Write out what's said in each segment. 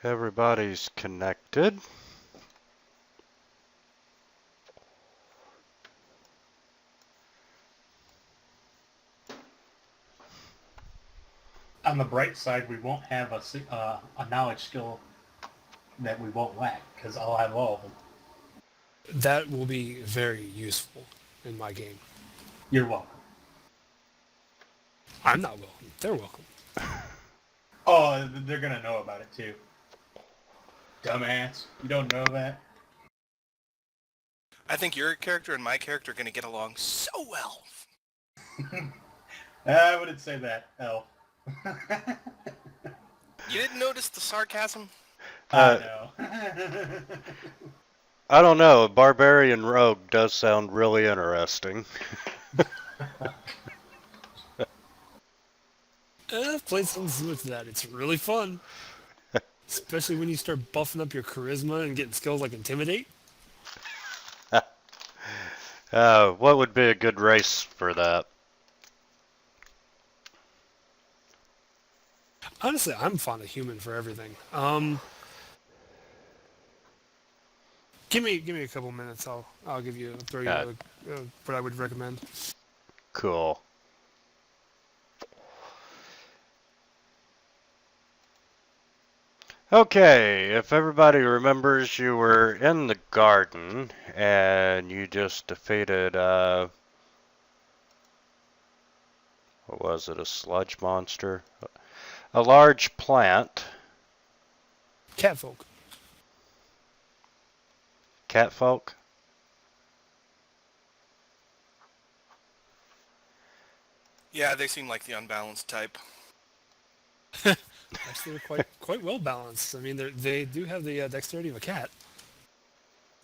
Everybody's connected. On the bright side, we won't have a knowledge skill that we won't lack, because I'll have all of them. That will be very useful in my game. You're welcome. I'm not welcome. They're welcome. Oh, they're going to know about it, too. Dumbass. You don't know that? I think your character and my character are going to get along so well. I wouldn't say that, Elf. You didn't notice the sarcasm? I know. I don't know, a barbarian rogue does sound really interesting. I've played something similar to that. It's really fun. Especially when you start buffing up your charisma and getting skills like Intimidate. What would be a good race for that? Honestly, I'm fond of human for everything. Give me a couple minutes. I'll throw you what I would recommend. Cool. Okay, if everybody remembers, you were in the garden and you just defeated, what was it, a sludge monster? A large plant. Catfolk. Catfolk? Yeah, they seem like the unbalanced type. Actually, they're quite well balanced. I mean, they do have the dexterity of a cat.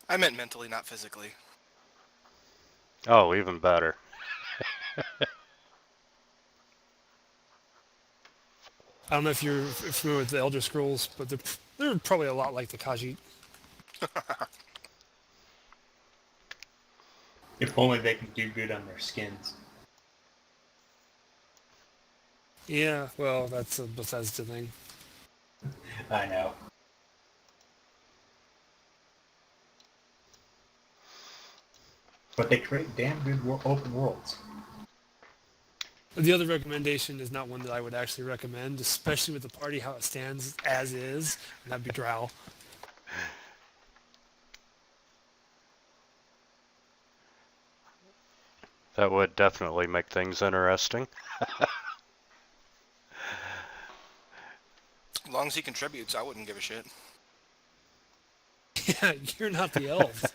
I meant mentally, not physically. Oh, even better. I don't know if you're familiar with the Elder Scrolls, but they're probably a lot like the Khajiit. If only they can do good on their skins. Yeah, well, that's a Bethesda thing. I know. But they create damn good open worlds. The other recommendation is not one that I would actually recommend, especially with the party how it stands as is, and that'd be Drow. That would definitely make things interesting. As long as he contributes, I wouldn't give a shit. Yeah, you're not the elves.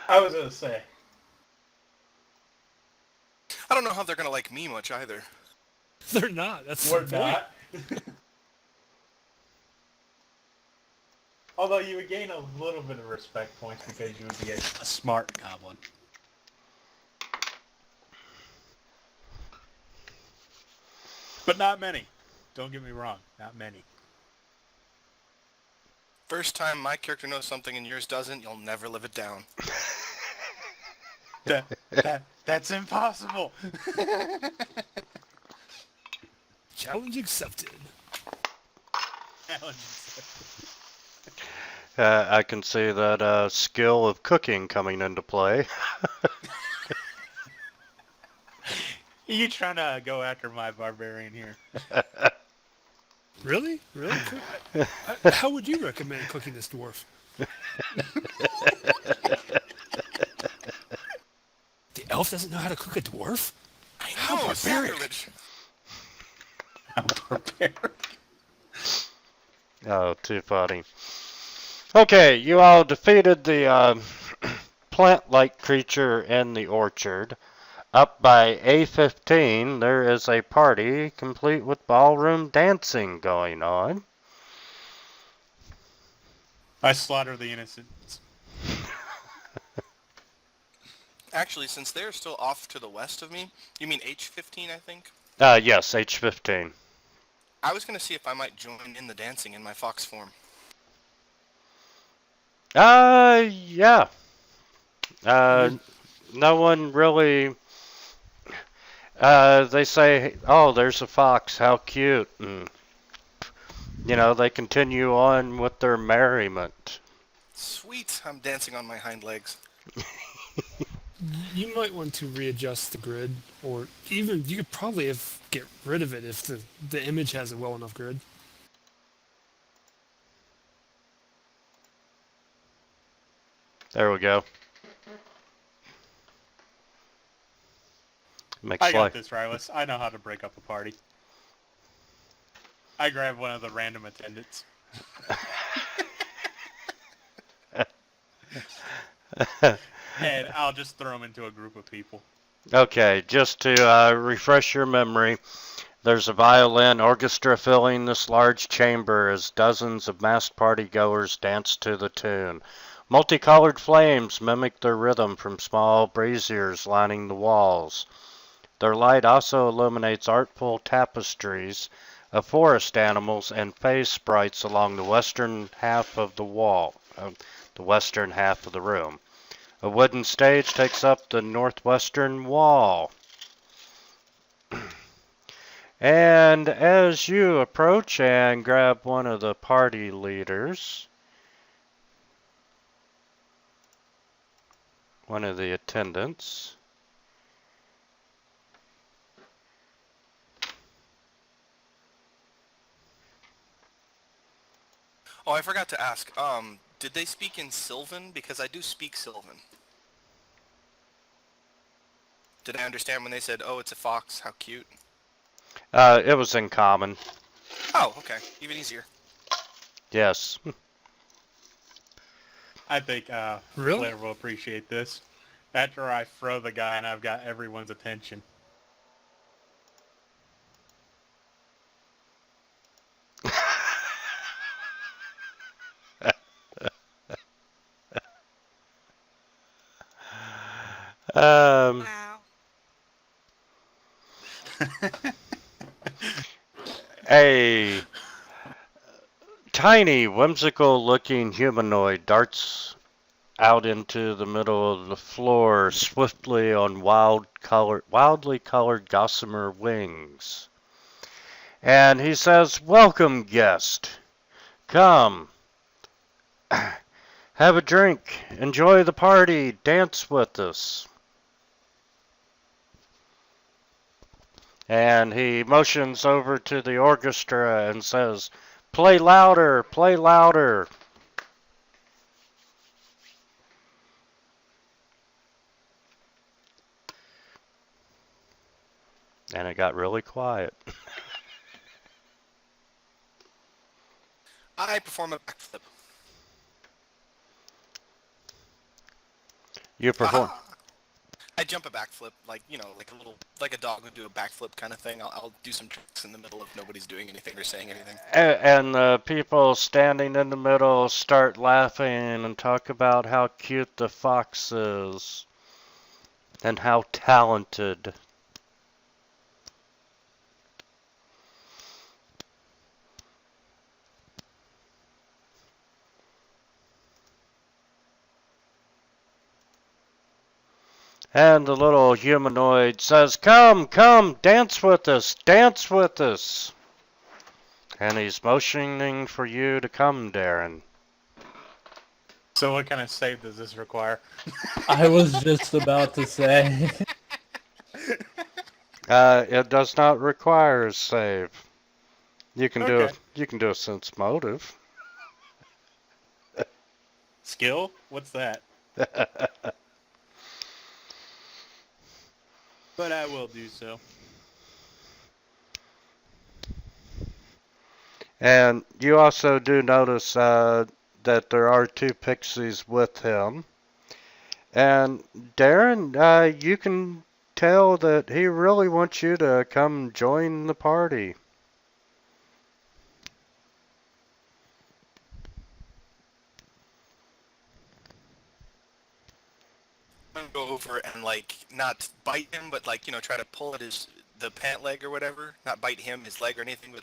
I was going to say. I don't know how they're going to like me much either. They're not. That's We're the point. not. Although you would gain a little bit of respect points because you would be a smart goblin. But not many. Don't get me wrong. Not many. First time my character knows something and yours doesn't, you'll never live it down. That's impossible. Challenge accepted. I can see that skill of cooking coming into play. You trying to go after my barbarian here? Really? Really? How would you recommend cooking this dwarf? The elf doesn't know how to cook a dwarf? I know, sacrilege. I'm barbaric. Oh, too funny. Okay, you all defeated the plant-like creature in the orchard. Up by A15, there is a party complete with ballroom dancing going on. I slaughter the innocents. Actually, since they're still off to the west of me, you mean H15, I think? Yes, H15. I was going to see if I might join in the dancing in my fox form. Yeah. No one really... they say, oh, there's a fox, how cute. And they continue on with their merriment. Sweet, I'm dancing on my hind legs. You might want to readjust the grid, or even you could probably get rid of it if the image has a well enough grid. There we go. Makes I got life. this, Rylus. I know how to break up a party. I grab one of the random attendants. And I'll just throw them into a group of people. Okay, just to refresh your memory, there's a violin orchestra filling this large chamber as dozens of masked partygoers dance to the tune. Multicolored flames mimic the rhythm from small braziers lining the walls. Their light also illuminates artful tapestries of forest animals and face sprites along the western half of the wall, the western half of the room. A wooden stage takes up the northwestern wall. And as you approach and grab one of the party leaders, one of the attendants, Oh, I forgot to ask. Did they speak in Sylvan? Because I do speak Sylvan. Did I understand when they said, "Oh, it's a fox. How cute"? it was in common. Oh, okay. Even easier. Yes. I think Really? Flair will appreciate this. After I throw the guy and I've got everyone's attention. Wow. A tiny, whimsical-looking humanoid darts out into the middle of the floor swiftly on wildly colored gossamer wings. And he says, "Welcome, guest. Come, have a drink, enjoy the party, dance with us." And he motions over to the orchestra and says, "Play louder, play louder." And it got really quiet. I perform a backflip. You perform. Ah. I jump a backflip, like like a dog would do a backflip kind of thing. I'll do some tricks in the middle of nobody's doing anything or saying anything. And the people standing in the middle start laughing and talk about how cute the fox is and how talented. And the little humanoid says, "Come, come, dance with us, dance with us." And he's motioning for you to come, Darren. So what kind of save does this require? I was just about to say. It does not require a save. You can Okay. do a sense motive. Skill? What's that? But I will do so. And you also do notice that there are two pixies with him. And Darren, you can tell that he really wants you to come join the party. I'm gonna go over and not bite him, but try to pull at the pant leg or whatever. Not bite him, his leg or anything, but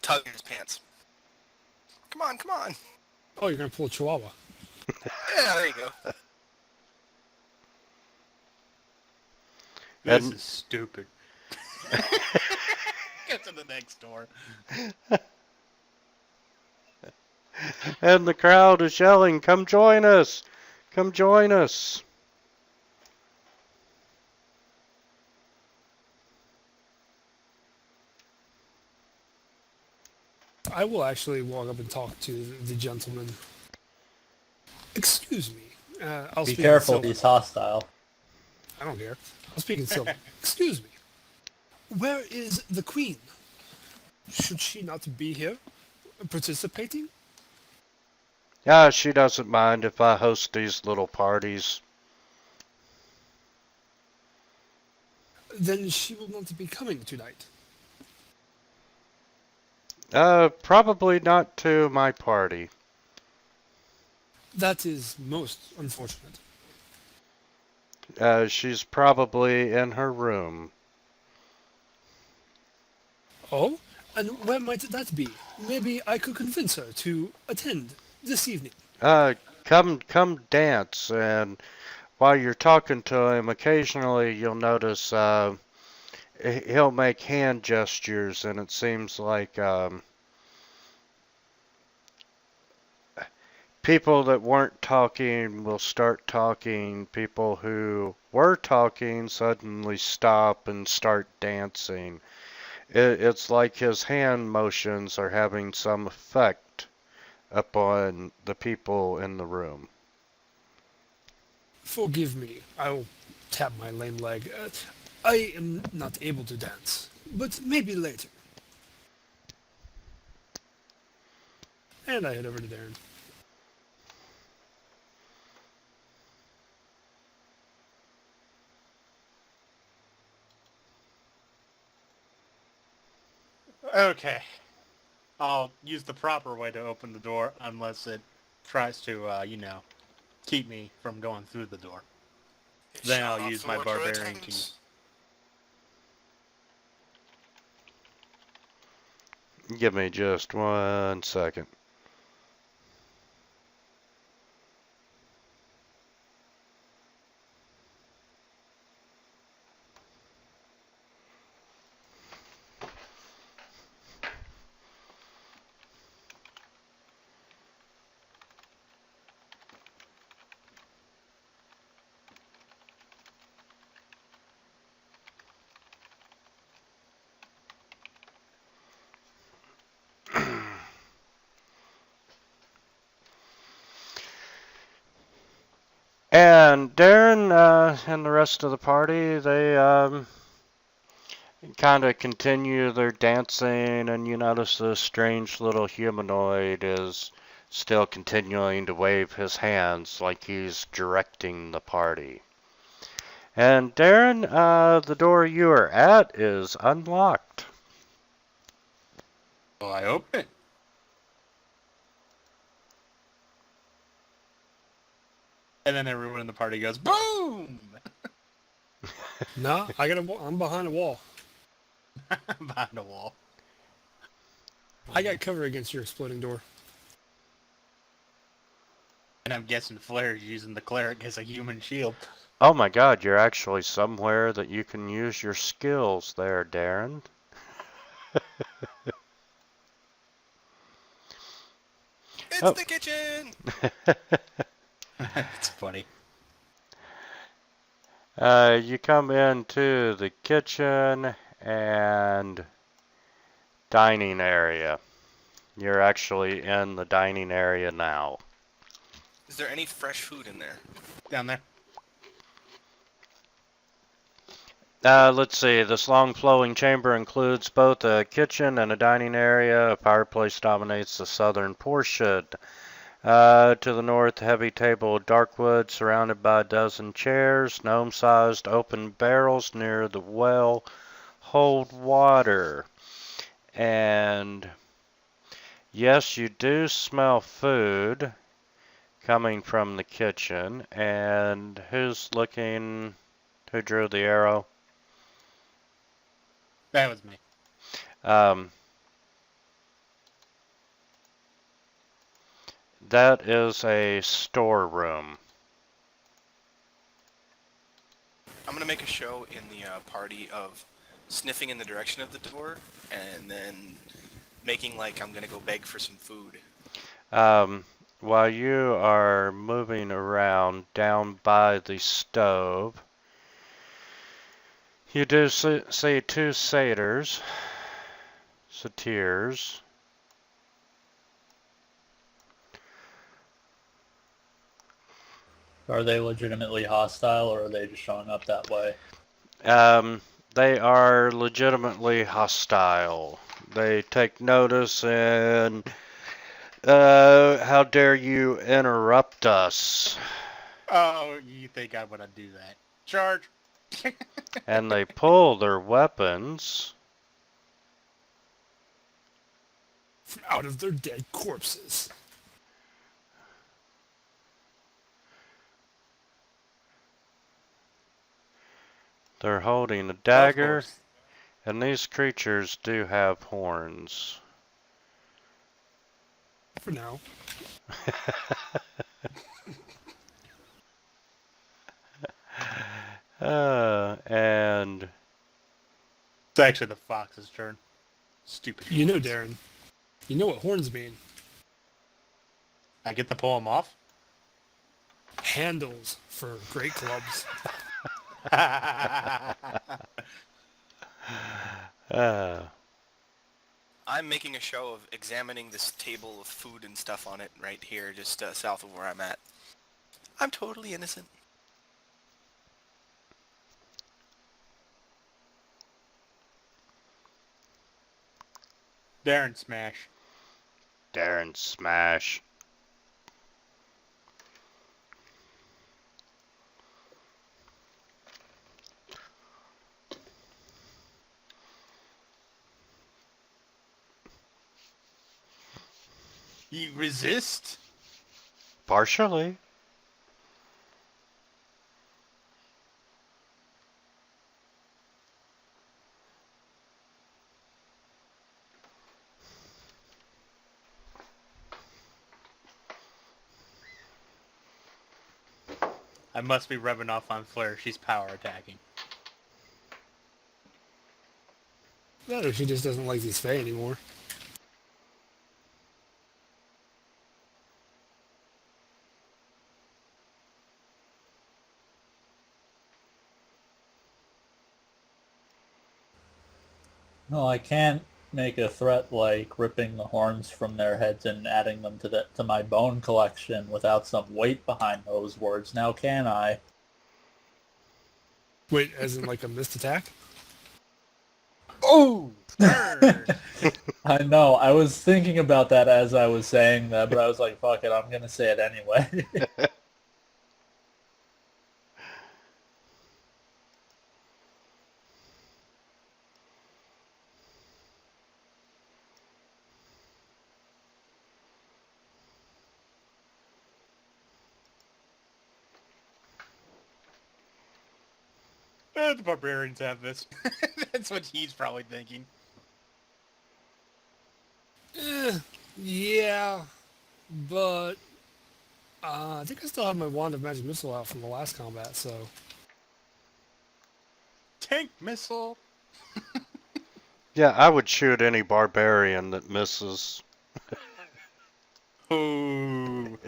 tug his pants. Come on, come on. Oh, you're gonna pull a chihuahua. Yeah, there you go. This And- is stupid. Get to the next door. And the crowd is yelling, "Come join us! Come join us!" I will actually walk up and talk to the gentleman. Excuse me. I'll Be speak in careful, Sylvan. he's hostile. I don't care. I'll speak in Sylvan. Excuse me. Where is the queen? Should she not be here, participating? Yeah, she doesn't mind if I host these little parties. Then she will not be coming tonight. Probably not to my party. That is most unfortunate. She's probably in her room. Oh? And where might that be? Maybe I could convince her to attend this evening. Come dance, and while you're talking to him, occasionally you'll notice, he'll make hand gestures, and it seems like, people that weren't talking will start talking. People who were talking suddenly stop and start dancing. It's like his hand motions are having some effect upon the people in the room. Forgive me. I'll tap my lame leg. I am not able to dance, but maybe later. And I head over to Darren. Okay. I'll use the proper way to open the door unless it tries to, keep me from going through the door. Then I'll use my barbarian key. Give me just 1 second. And Darren and the rest of the party, they kind of continue their dancing, and you notice this strange little humanoid is still continuing to wave his hands like he's directing the party. And Darren, the door you are at is unlocked. So I open it. And then everyone in the party goes, boom! Nah, I'm behind a wall. Behind a wall. I got cover against your exploding door. And I'm guessing Flair's using the cleric as a human shield. Oh my god, you're actually somewhere that you can use your skills there, Darren. It's the kitchen! It's funny. You come into the kitchen and dining area. You're actually in the dining area now. Is there any fresh food in there? Down there. Let's see. This long flowing chamber includes both a kitchen and a dining area. A fireplace dominates the southern portion. To the north, a heavy table of dark wood surrounded by a dozen chairs. Gnome-sized open barrels near the well hold water. And yes, you do smell food coming from the kitchen. And who drew the arrow? That was me. That is a storeroom. I'm gonna make a show in the party of sniffing in the direction of the door and then making like I'm gonna go beg for some food. While you are moving around down by the stove, you do see two satyrs. Are they legitimately hostile, or are they just showing up that way? They are legitimately hostile. They take notice and, how dare you interrupt us? Oh, you think I want to do that? Charge! And they pull their weapons. From out of their dead corpses. They're holding a Of dagger, course. and these creatures do have horns. For now. And It's actually the fox's turn. Stupid. You know, fox. Darren. You know what horns mean. I get to pull him off? Handles for great clubs. I'm making a show of examining this table of food and stuff on it right here, just south of where I'm at. I'm totally innocent. Darren smash. Darren smash. You resist? Partially. I must be rubbing off on Flare. She's power attacking. That or she just doesn't like these Fae anymore. No, I can't make a threat like ripping the horns from their heads and adding them to my bone collection without some weight behind those words. Now, can I? Wait, as in like a missed attack? Oh! Burn! I know. I was thinking about that as I was saying that, but I was like, fuck it, I'm going to say it anyway. The barbarians have this. That's what he's probably thinking. Yeah, but I think I still have my Wand of Magic Missile out from the last combat, so... Tank missile! Yeah, I would shoot any barbarian that misses. Ooh.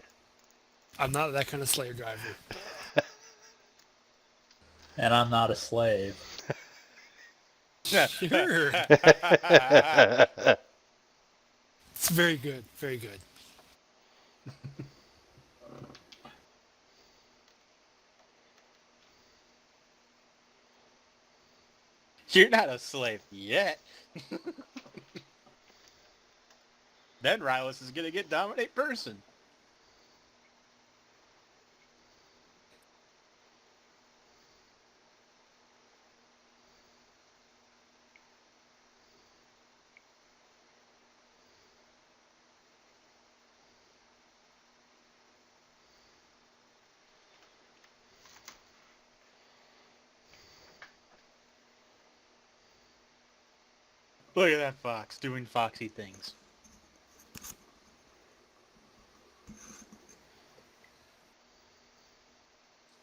I'm not that kind of Slayer driver. And I'm not a slave. Sure. It's very good, very good. You're not a slave yet. Then Rylus is gonna get dominate person. Look at that fox doing foxy things.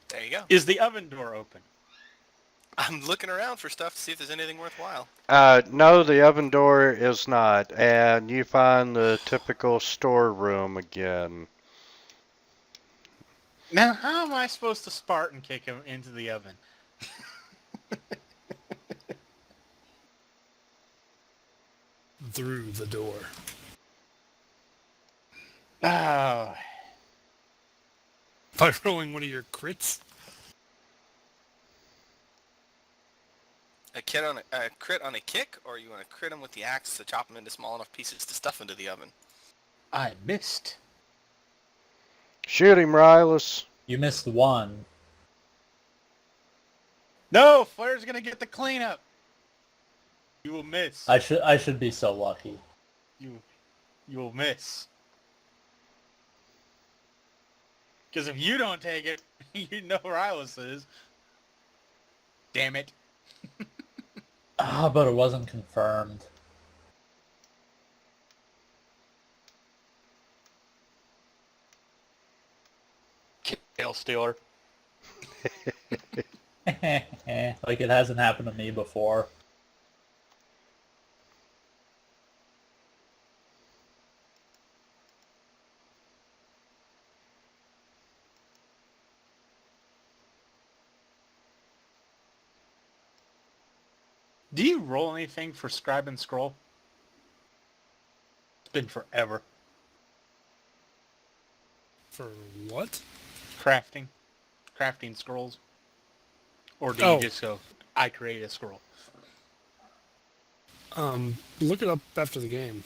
There you go. Is the oven door open? I'm looking around for stuff to see if there's anything worthwhile. No, the oven door is not, and you find the typical storeroom again. Now, how am I supposed to Spartan kick him into the oven? Through the door. Oh, By rolling one of your crits? A crit on a kick, or you want to crit him with the axe to chop him into small enough pieces to stuff into the oven? I missed. Shoot him, Rylus. You missed one. No, Flair's gonna get the cleanup. You will miss. I should be so lucky. You will miss. Because if you don't take it, you know where Rylus is. Damn it. Ah, but it wasn't confirmed. Tail stealer. Like it hasn't happened to me before. Do you roll anything for scribe and scroll? It's been forever. For what? Crafting scrolls. Or do Oh. you just go, I create a scroll? Look it up after the game.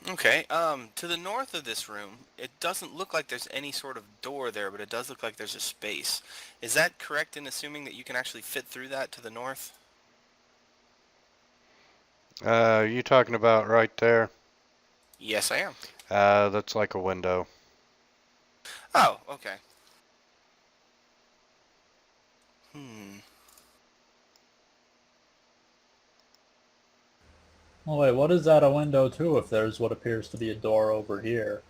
Okay, to the north of this room, it doesn't look like there's any sort of door there, but it does look like there's a space. Is that correct in assuming that you can actually fit through that to the north? You talking about right there? Yes, I am. That's like a window. Oh, okay. Hmm. Oh wait, what is that a window to if there's what appears to be a door over here?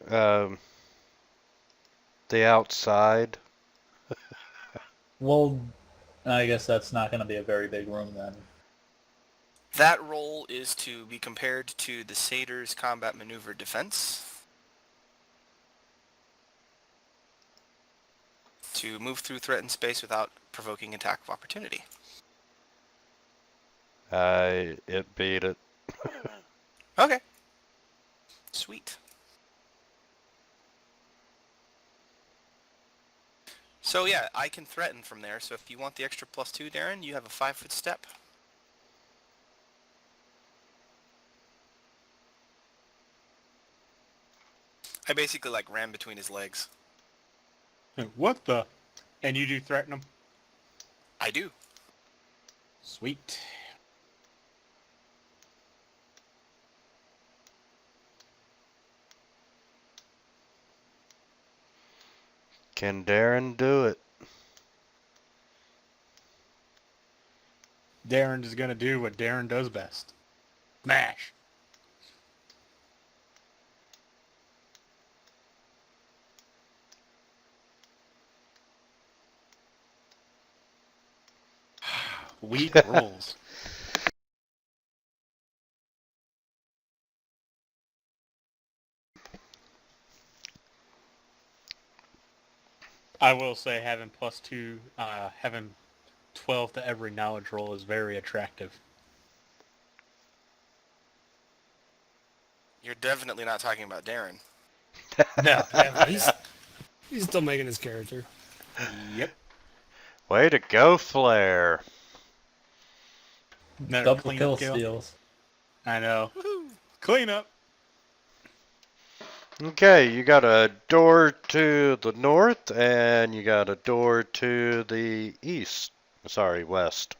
Um, the outside. Well, I guess that's not going to be a very big room then. That roll is to be compared to the Satyr's combat maneuver defense. To move through threatened space without provoking attack of opportunity. It beat it. Okay. Sweet. So yeah, I can threaten from there, so if you want the extra +2, Darren, you have a 5-foot step. I basically like ran between his legs. What the? And you do threaten them? I do. Sweet. Can Darren do it? Darren is going to do what Darren does best. Smash. Weak rolls. I will say having +2, having 12 to every knowledge roll is very attractive. You're definitely not talking about Darren. No, definitely He's, not. he's still making his character. Yep. Way to go, Flair. Another Double cleanup kill kill. steals. I know. Woohoo! Clean up. Okay, you got a door to the north, and you got a door to the east. Sorry, west.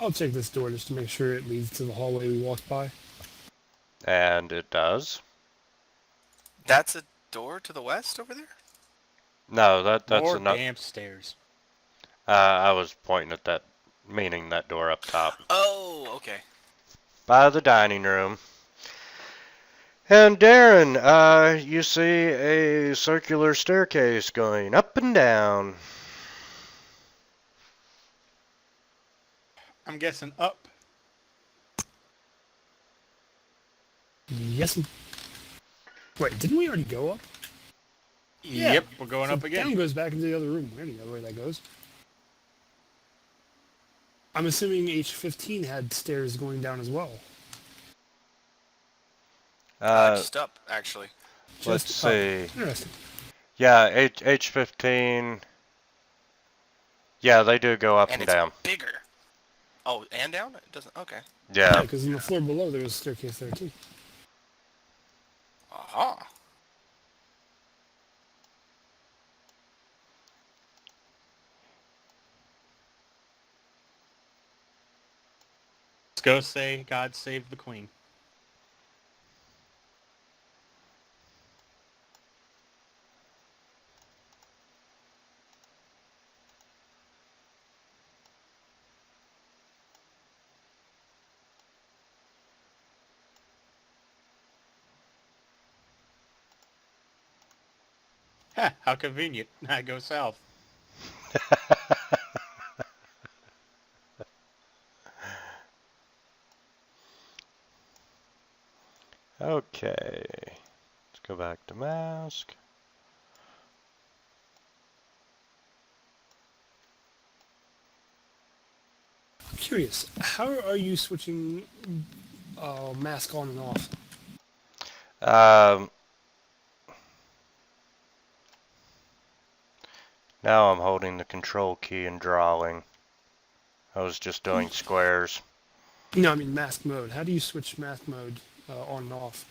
I'll check this door just to make sure it leads to the hallway we walked by. And it does. That's a door to the west over there? No, that's More enough. damn stairs. I was pointing at that, meaning that door up top. Oh, okay. By the dining room. And Darren, you see a circular staircase going up and down. I'm guessing up. Yes. Wait, didn't we already go up? Yep, we're going So up again. Down goes back into the other room. We already know where that goes. I'm assuming H15 had stairs going down as well. Just up, actually. Let's Just see. Interesting. Yeah, H15. Yeah, they do go up and it's down. bigger. Oh, and down? It doesn't. Okay. Yeah. because in the floor below there was a staircase there too. Aha. Let's go say God save the Queen. Ha, how convenient. I go south. Okay. Let's go back to mask. I'm curious, how are you switching mask on and off? Um, Now I'm holding the control key and drawing. I was just doing squares. No, I mean mask mode. How do you switch mask mode on and off?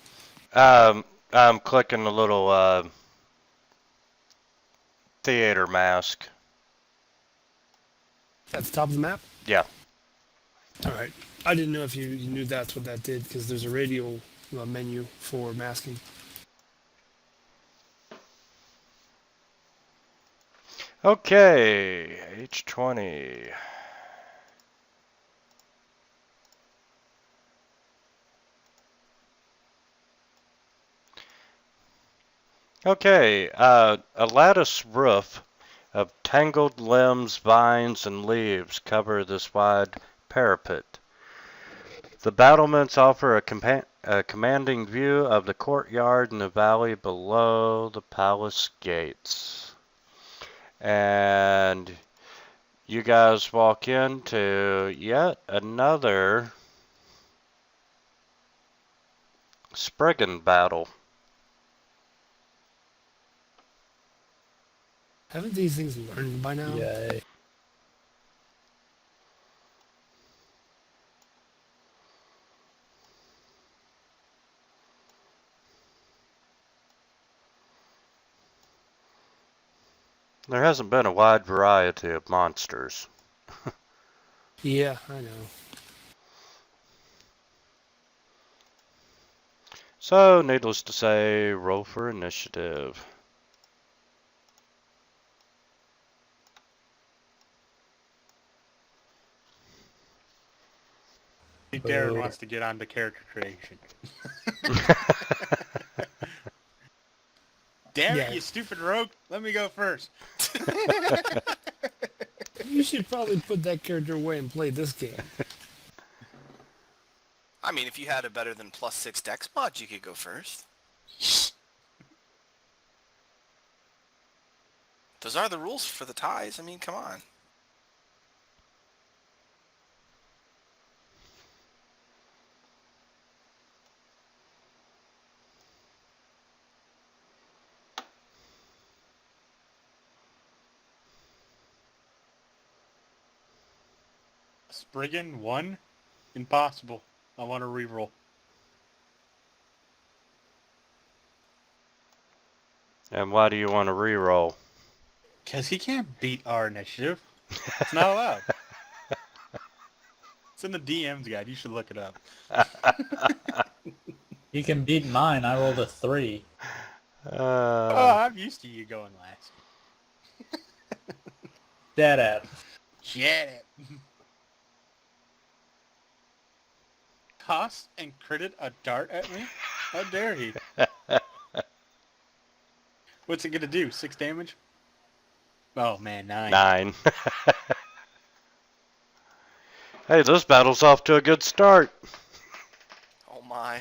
I'm clicking the little theater mask. At the top of the map? Yeah. All right. I didn't know if you knew that's what that did, because there's a radial menu for masking. Okay, H20. Okay, a lattice roof of tangled limbs, vines, and leaves cover this wide parapet. The battlements offer a commanding view of the courtyard and the valley below the palace gates. And you guys walk into yet another Spriggan battle. Haven't these things learned by now? Yay. There hasn't been a wide variety of monsters. Yeah, I know. So, needless to say, roll for initiative. Darren Boo. wants to get on to character creation. Damn Yeah. it, you stupid rogue. Let me go first. You should probably put that character away and play this game. I mean, if you had a better than +6 dex mod, you could go first. Those are the rules for the ties. I mean, come on. Spriggan, 1. Impossible. I want to reroll. And why do you want to reroll? Because he can't beat our initiative. It's not allowed. It's in the DM's guide. You should look it up. You can beat mine. I rolled a 3. Oh, I'm used to you going last. Dead at. Shut it. Tossed and critted a dart at me? How dare he? What's it gonna do? 6 damage? Oh man, 9. 9. Hey, this battle's off to a good start. Oh my.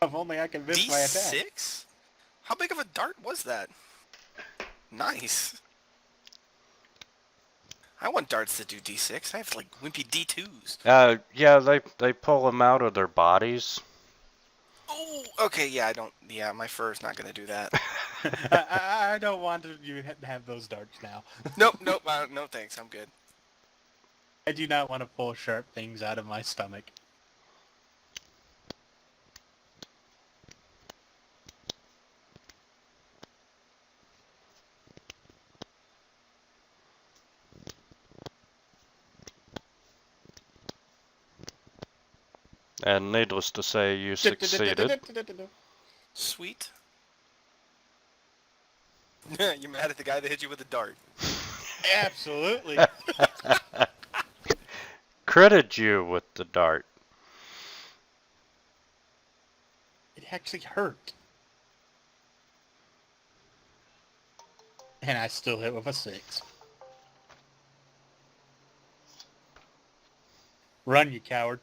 If only I can miss my attack. D6? How big of a dart was that? Nice. I want darts that do D6. I have like wimpy D2s. Yeah, they pull them out of their bodies. Oh, okay, yeah, I don't. Yeah, my fur's not gonna do that. I don't want you to have those darts now. Nope, no thanks. I'm good. I do not want to pull sharp things out of my stomach. And needless to say, you succeeded. Sweet. You mad at the guy that hit you with a dart? Absolutely. Critted you with the dart. It actually hurt. And I still hit with a 6. Run, you coward.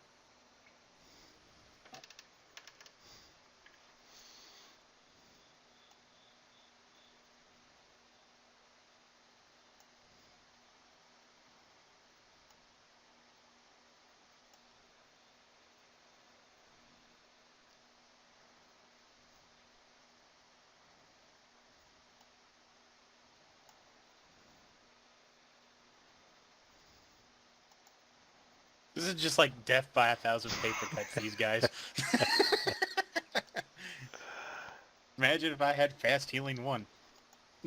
This is just like death by 1,000 paper cuts, these guys. Imagine if I had fast healing 1.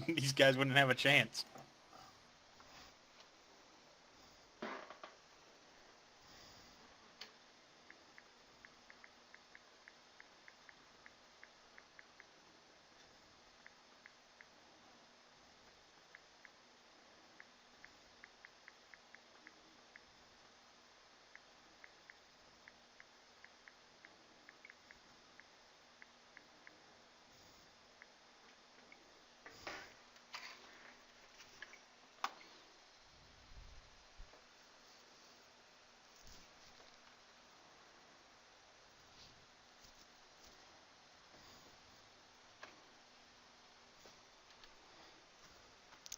These guys wouldn't have a chance.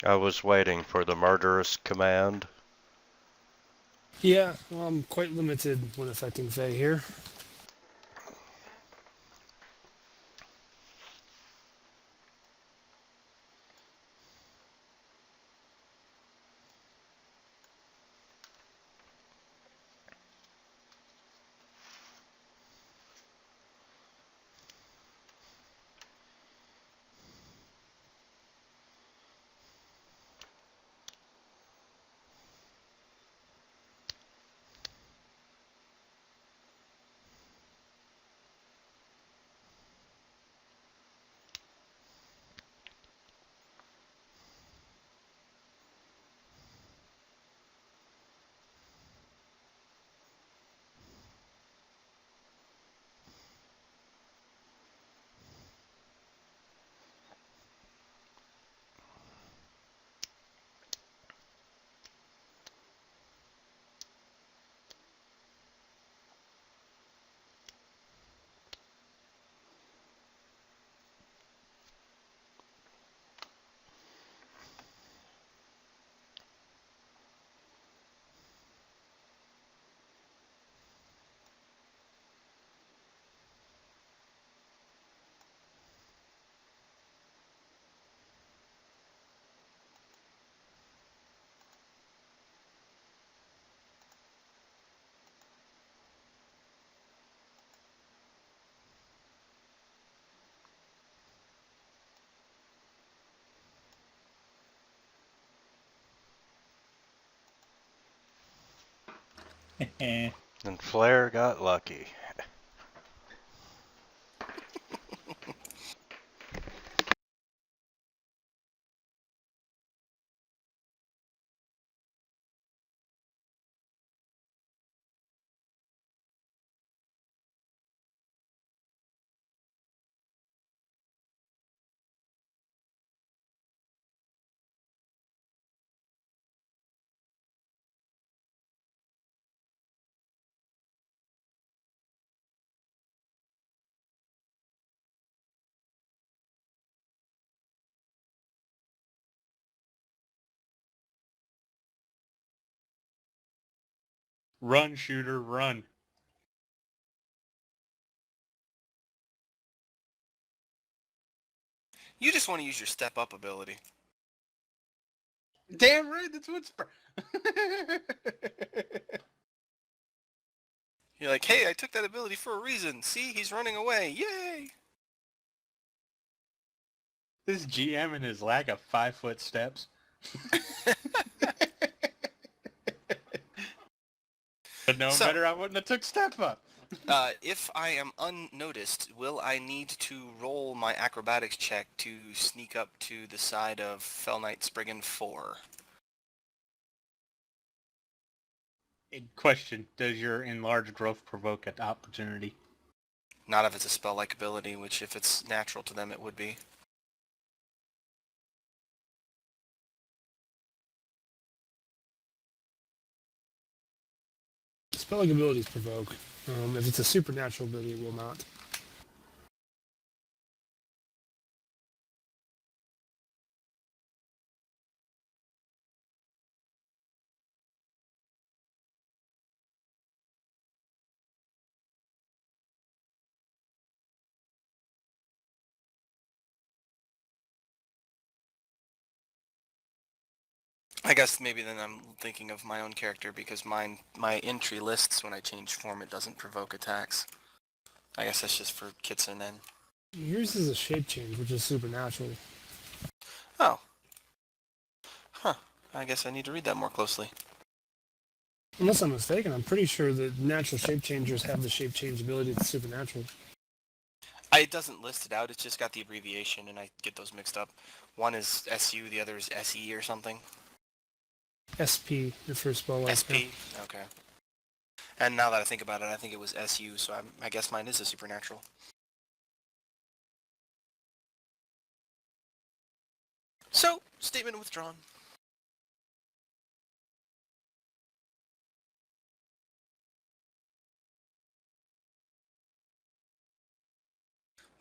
I was waiting for the murderous command. Yeah, well, I'm quite limited when affecting Fae here. And Flair got lucky. Run, shooter, run. You just want to use your step up ability. Damn right, that's what's... You're like, hey, I took that ability for a reason. See, he's running away. Yay! This GM and his lack of 5-foot steps. But no So- better, I wouldn't have took step up. If I am unnoticed, will I need to roll my acrobatics check to sneak up to the side of Fellnight Spriggan 4? In question, does your enlarged growth provoke an opportunity? Not if it's a spell-like ability, which if it's natural to them, it would be. Spelling abilities provoke. If it's a supernatural ability, it will not. I guess maybe then I'm thinking of my own character because my entry lists when I change form, it doesn't provoke attacks. I guess that's just for Kitsune. Yours is a shape change, which is supernatural. Oh. Huh. I guess I need to read that more closely. Unless I'm mistaken, I'm pretty sure that natural shape changers have the shape change ability that's supernatural. It doesn't list it out, it's just got the abbreviation and I get those mixed up. One is SU, the other is SE or something. SP, your first spell like SP? Okay. And now that I think about it, I think it was SU, so I guess mine is a supernatural. So, statement withdrawn.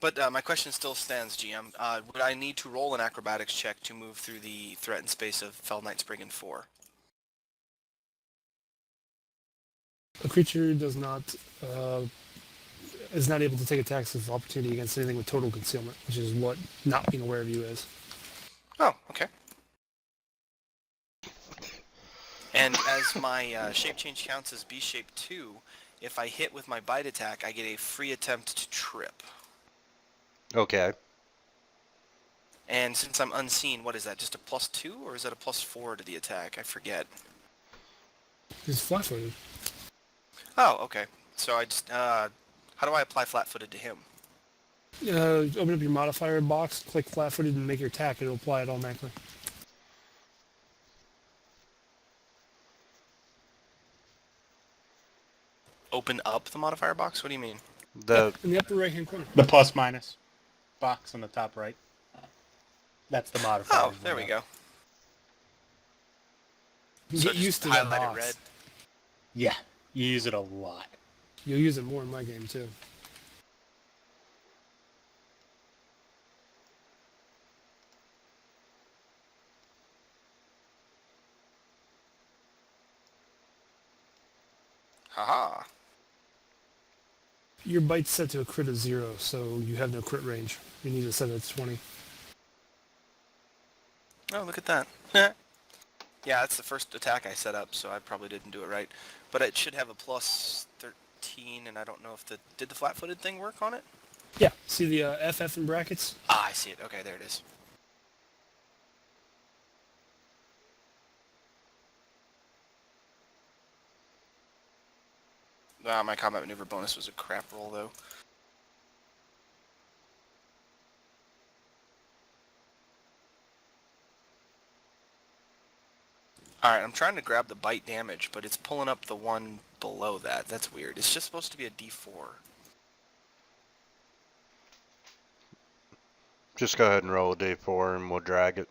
But my question still stands, GM. Would I need to roll an acrobatics check to move through the threatened space of Fellnight Spriggan 4? A creature does not is not able to take attacks of opportunity against anything with total concealment, which is what not being aware of you is. Oh, okay. And as my shape change counts as B shape 2, if I hit with my bite attack, I get a free attempt to trip. Okay. And since I'm unseen, what is that? Just a +2, or is that a +4 to the attack? I forget. He's flat-footed. Oh, okay. So I just, how do I apply flat-footed to him? Open up your modifier box, click flat-footed, and make your attack. It'll apply it automatically. Open up the modifier box? What do you mean? In the upper right-hand corner. The plus minus box on the top right. That's the modifier. Oh, there we go. You So get used just to that highlight it box. red. Yeah, you use it a lot. You'll use it more in my game, too. Haha. Your bite's set to a crit of 0, so you have no crit range. You need to set it to 20. Oh, look at that. Yeah, that's the first attack I set up, so I probably didn't do it right. But it should have a +13, and I don't know if did the flat-footed thing work on it? Yeah, see the FF in brackets? Ah, I see it. Okay, there it is. My combat maneuver bonus was a crap roll, though. Alright, I'm trying to grab the bite damage, but it's pulling up the one below that. That's weird. It's just supposed to be a D4. Just go ahead and roll a d4 and we'll drag it.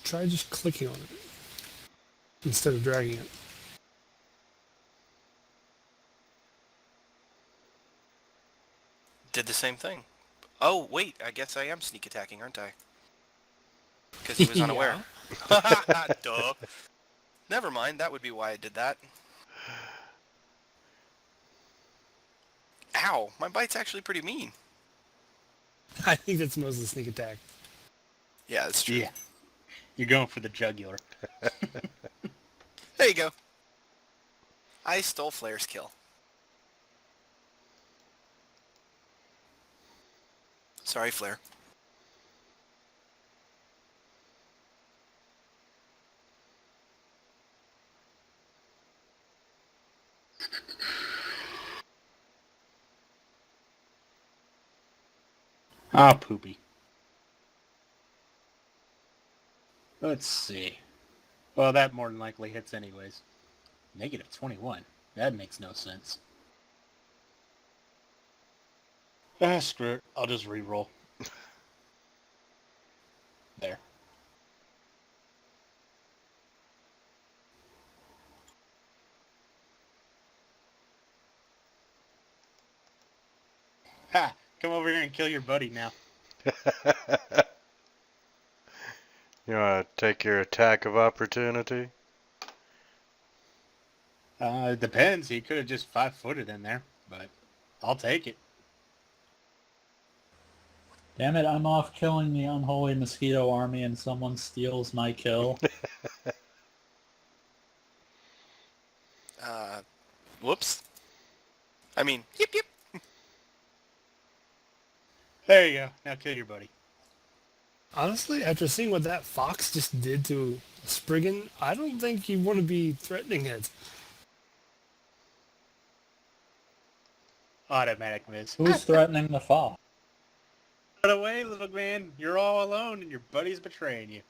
Try just clicking on it instead of dragging it. Did the same thing. Oh, wait, I guess I am sneak attacking, aren't I? Because he was unaware. Duh. Never mind, that would be why I did that. Ow, my bite's actually pretty mean. I think that's mostly sneak attack. Yeah, that's true. Yeah. You're going for the jugular. There you go. I stole Flair's kill. Sorry, Flair. Ah, poopy. Let's see. Well, that more than likely hits anyways. Negative 21. That makes no sense. Ah, screw it. I'll just re-roll. There. Ha! Come over here and kill your buddy now. You want to take your attack of opportunity? It depends. He could have just 5-footed in there, but I'll take it. Damn it, I'm off killing the unholy mosquito army and someone steals my kill. Whoops. I mean, yip yip. There you go. Now kill your buddy. Honestly, after seeing what that fox just did to Spriggan, I don't think you want to be threatening it. Automatic miss. Who's threatening the fox? Run away, little man. You're all alone and your buddy's betraying you.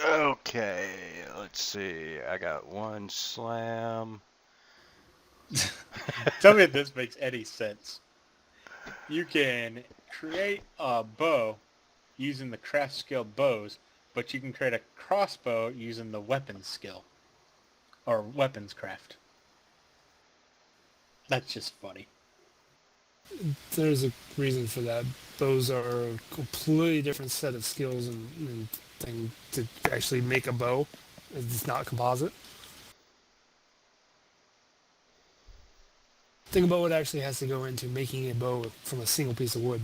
Okay, let's see. I got one slam. Tell me if this makes any sense. You can create a bow using the craft skill bows, but you can create a crossbow using the weapons skill. Or weapons craft. That's just funny. There's a reason for that. Those are a completely different set of skills and thing to actually make a bow. It's not composite. Think about what actually has to go into making a bow from a single piece of wood.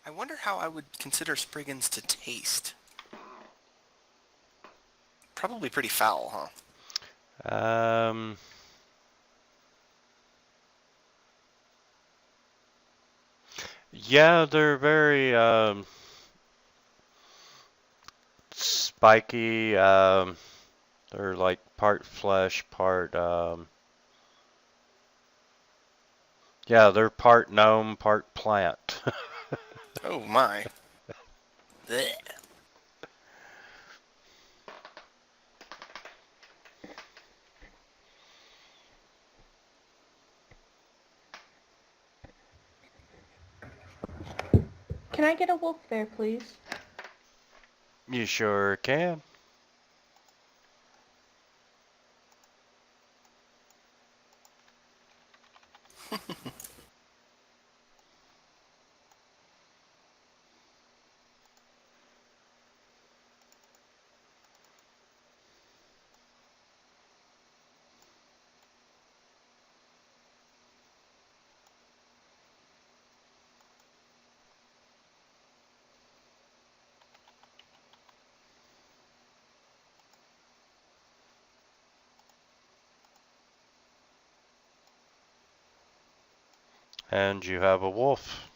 I wonder how I would consider Spriggans to taste. Probably pretty foul, huh? Yeah, they're very spiky. They're like part flesh, part yeah, they're part gnome, part plant. Oh my. Blech. Can I get a wolf bear, please? You sure can. And you have a wolf.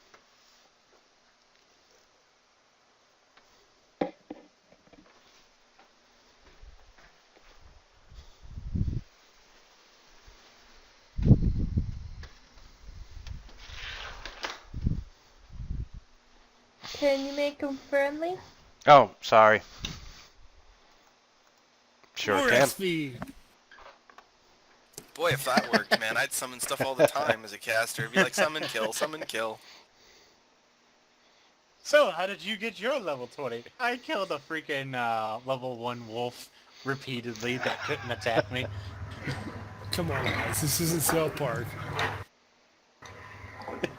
Can you make them friendly? Oh, sorry. Sure More can. XP. Boy, if that worked, man, I'd summon stuff all the time as a caster. It'd be like summon, kill, summon, kill. So, how did you get your level 20? I killed a freaking level 1 wolf repeatedly that couldn't attack me. Come on, guys. This isn't South Park.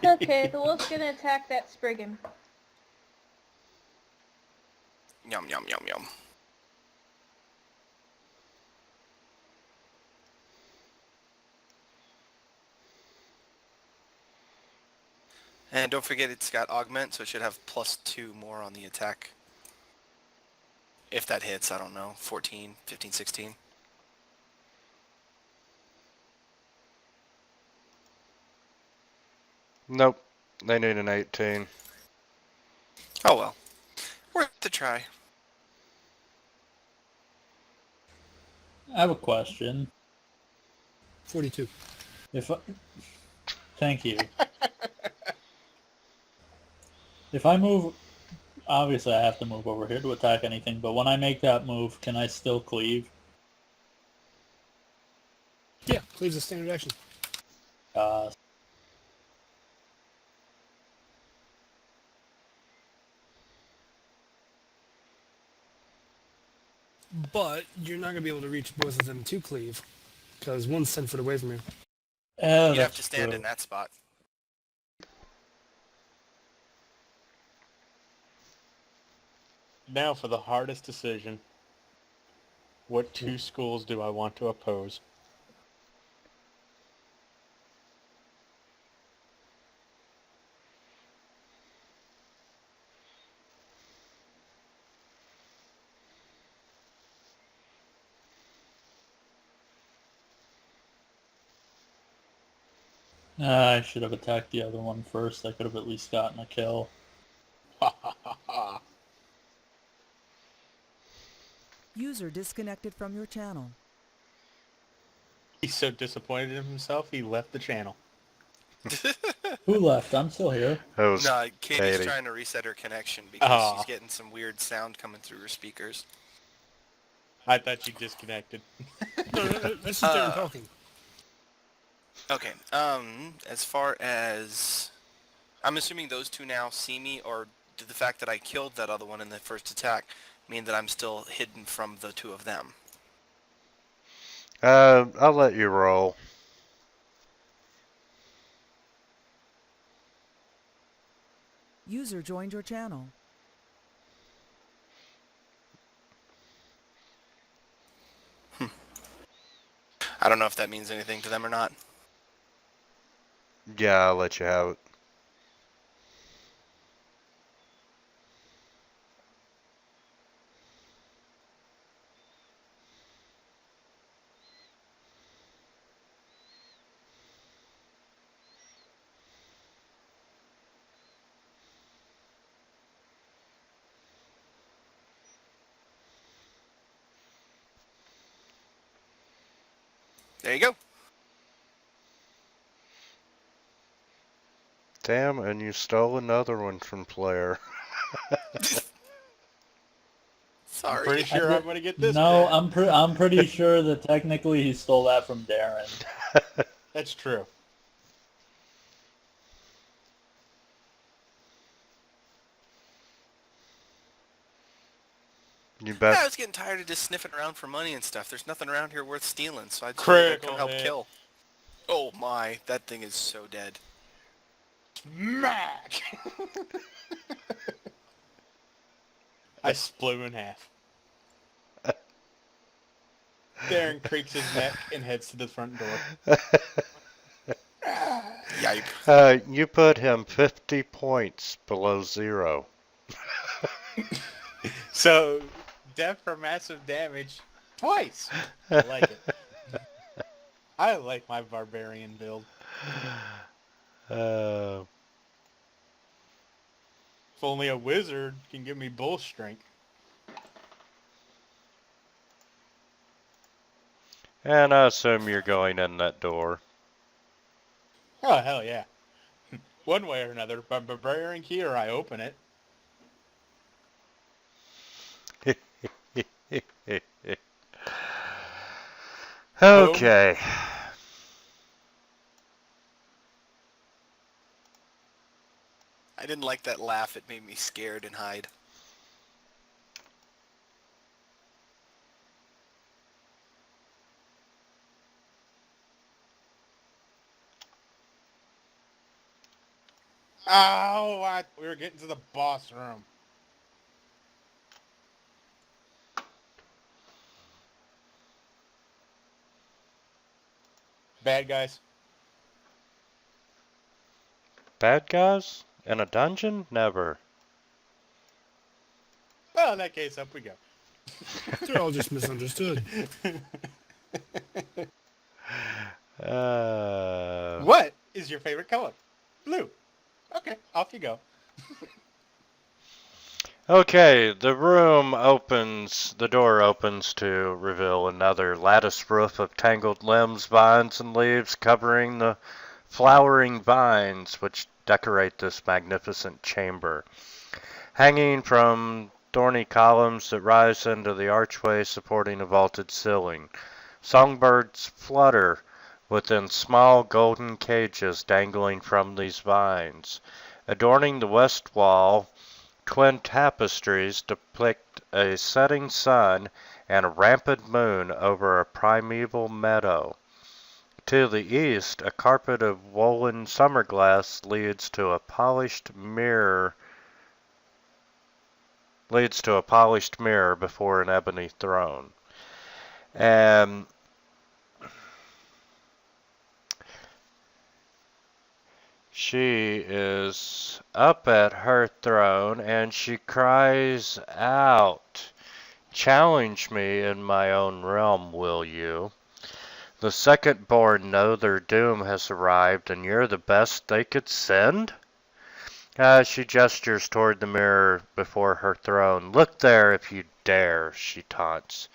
Okay, the wolf's gonna attack that Spriggan. Yum, yum, yum, yum. And don't forget it's got augment, so it should have +2 more on the attack. If that hits, I don't know, 14, 15, 16. Nope. They need an 18. Oh well. Worth the try. I have a question. 42. Thank you. If I move, obviously I have to move over here to attack anything, but when I make that move, can I still cleave? Yeah, cleaves a standard action. But you're not going to be able to reach both of them to cleave, because one's 10 foot away from you. You'd have to stand in that spot. Now for the hardest decision. What 2 schools do I want to oppose? I should have attacked the other one first. I could have at least gotten a kill. User disconnected from your channel. He's so disappointed in himself, he left the channel. Who left? I'm still here. It was No, Katie's Katie. trying to reset her connection because Aw. she's getting some weird sound coming through her speakers. I thought you disconnected. No, that's just Darren talking. Okay, as far as... I'm assuming those two now see me, or did the fact that I killed that other one in the first attack mean that I'm still hidden from the two of them? I'll let you roll. User joined your channel. I don't know if that means anything to them or not. Yeah, I'll let you have it. There you go. Damn, and you stole another one from player. Sorry. I'm pretty sure I'm going to get this No, back. I'm pretty sure that technically he stole that from Darren. That's true. You Yeah, bet. I was getting tired of just sniffing around for money and stuff. There's nothing around here worth stealing, so I just figured I'd come Critical help hit. kill. Oh my, that thing is so dead. Smack! I split him in half. Darren creaks his neck and heads to the front door. Yipe. You put him 50 points below 0. So, death for massive damage twice. I like it. I like my barbarian build. Uh, If only a wizard can give me bull strength. and I assume you're going in that door. Oh, hell yeah. One way or another, by barbarian key or I open it. Okay. I didn't like that laugh. It made me scared and hide. Oh, we were getting to the boss room. Bad guys. Bad guys? In a dungeon? Never. Well, in that case, up we go. They're all just misunderstood. What is your favorite color? Blue. Okay, off you go. Okay, the door opens to reveal another lattice roof of tangled limbs, vines, and leaves covering the flowering vines which decorate this magnificent chamber. Hanging from thorny columns that rise into the archway supporting a vaulted ceiling, songbirds flutter within small golden cages dangling from these vines. Adorning the west wall, twin tapestries depict a setting sun and a rampant moon over a primeval meadow. To the east, a carpet of woven summer glass leads to a polished mirror before an ebony throne. And she is up at her throne and she cries out, "Challenge me in my own realm, will you? The second born know their doom has arrived and you're the best they could send?" She gestures toward the mirror before her throne. "Look there if you dare," she taunts.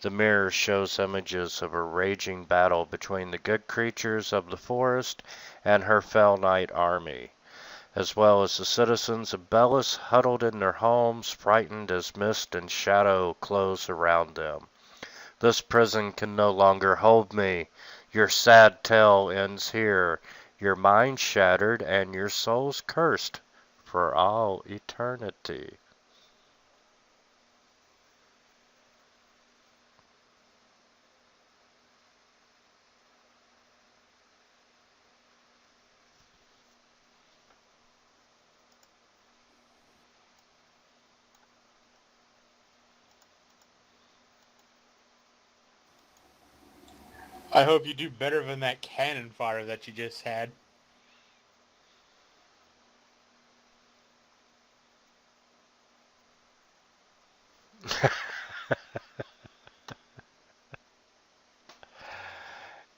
The mirror shows images of a raging battle between the good creatures of the forest and her Fellnight army, as well as the citizens of Bellis huddled in their homes, frightened as mist and shadow close around them. "This prison can no longer hold me. Your sad tale ends here. Your mind shattered and your souls cursed for all eternity." I hope you do better than that cannon fire that you just had.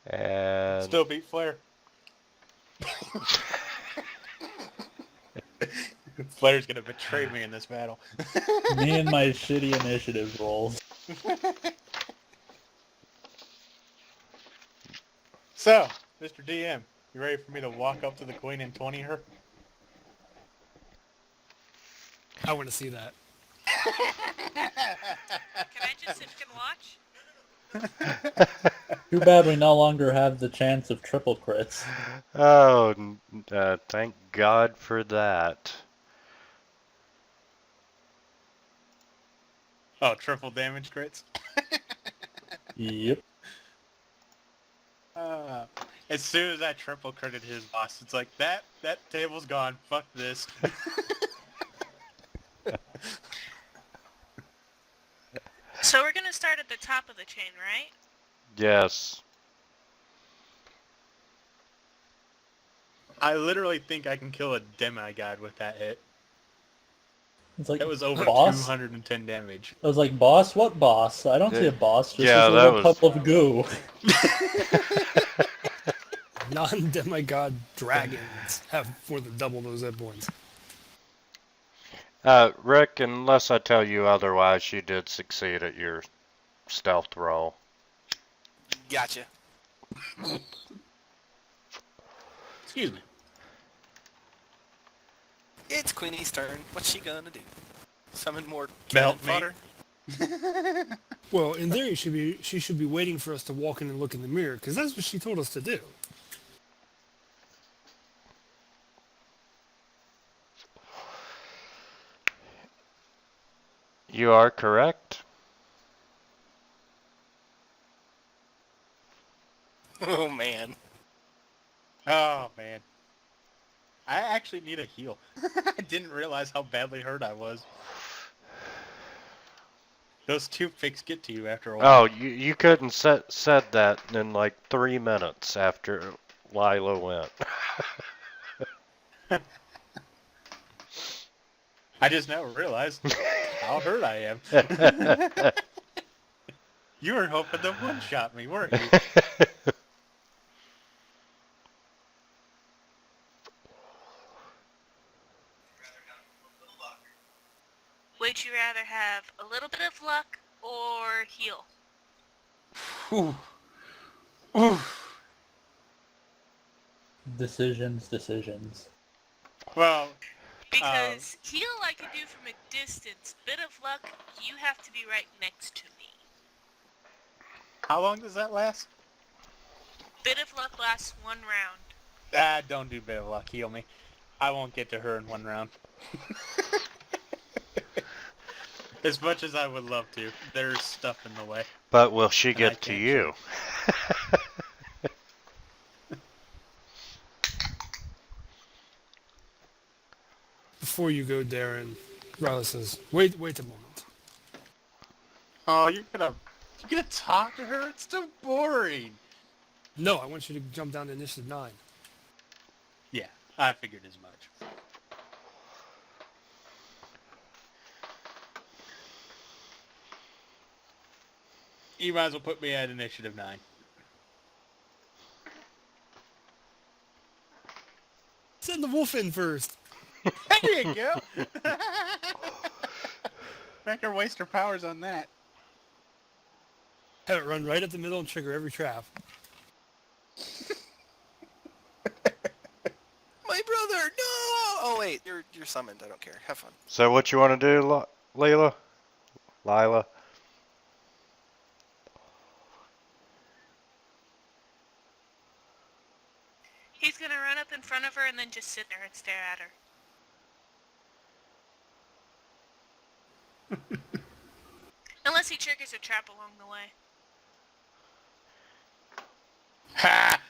And Still beat Flair. Flair's gonna betray me in this battle. Me and my shitty initiative rolls. So, Mr. DM, you ready for me to walk up to the queen and 20 her? I want to see that. Can I just sit and watch? Too bad we no longer have the chance of triple crits. oh, thank God for that. Oh, triple damage crits? Yep. As soon as I triple critted his boss, it's like, that table's gone. Fuck this. So we're gonna start at the top of the chain, right? Yes. I literally think I can kill a demigod with that hit. It's like, That was over boss? 210 damage. I was like, boss? What boss? I don't see a boss, just Yeah, this that little was- puddle of goo. Non-demigod dragons have more than double those hit points. Rick, unless I tell you otherwise, you did succeed at your stealth roll. Gotcha. Excuse me. It's Queenie's turn. What's she gonna do? Summon more Melt cannon me. fodder? Well, in theory, she should be waiting for us to walk in and look in the mirror, because that's what she told us to do. You are correct. Oh man. Oh, man. I actually need a heal. I didn't realize how badly hurt I was. Those two picks get to you after a while. Oh, you couldn't said that in like 3 minutes after Lila went. I just now realized how hurt I am. You were hoping to one-shot me, weren't you? Would you rather have a little bit of luck or heal? Ooh. Ooh. Decisions. Well, Because heal I can do from a distance. Bit of luck, you have to be right next to me. how long does that last? Bit of luck lasts 1 round. Ah, don't do bit of luck. Heal me. I won't get to her in 1 round. As much as I would love to, there's stuff in the way. But will she I get to can't you? Before you go, Darren, Ryla says, wait a moment. Oh, you're gonna talk to her? It's too boring. No, I want you to jump down to initiative 9. Yeah, I figured as much. You might as well put me at initiative 9. Send the wolf in first. There you go. Make her waste her powers on that. Have it run right up the middle and trigger every trap. My brother, no! Oh wait, you're summoned. I don't care. Have fun. So what you want to do, Lila? He's gonna run up in front of her and then just sit there and stare at her. Unless he triggers a trap along the way. Ha!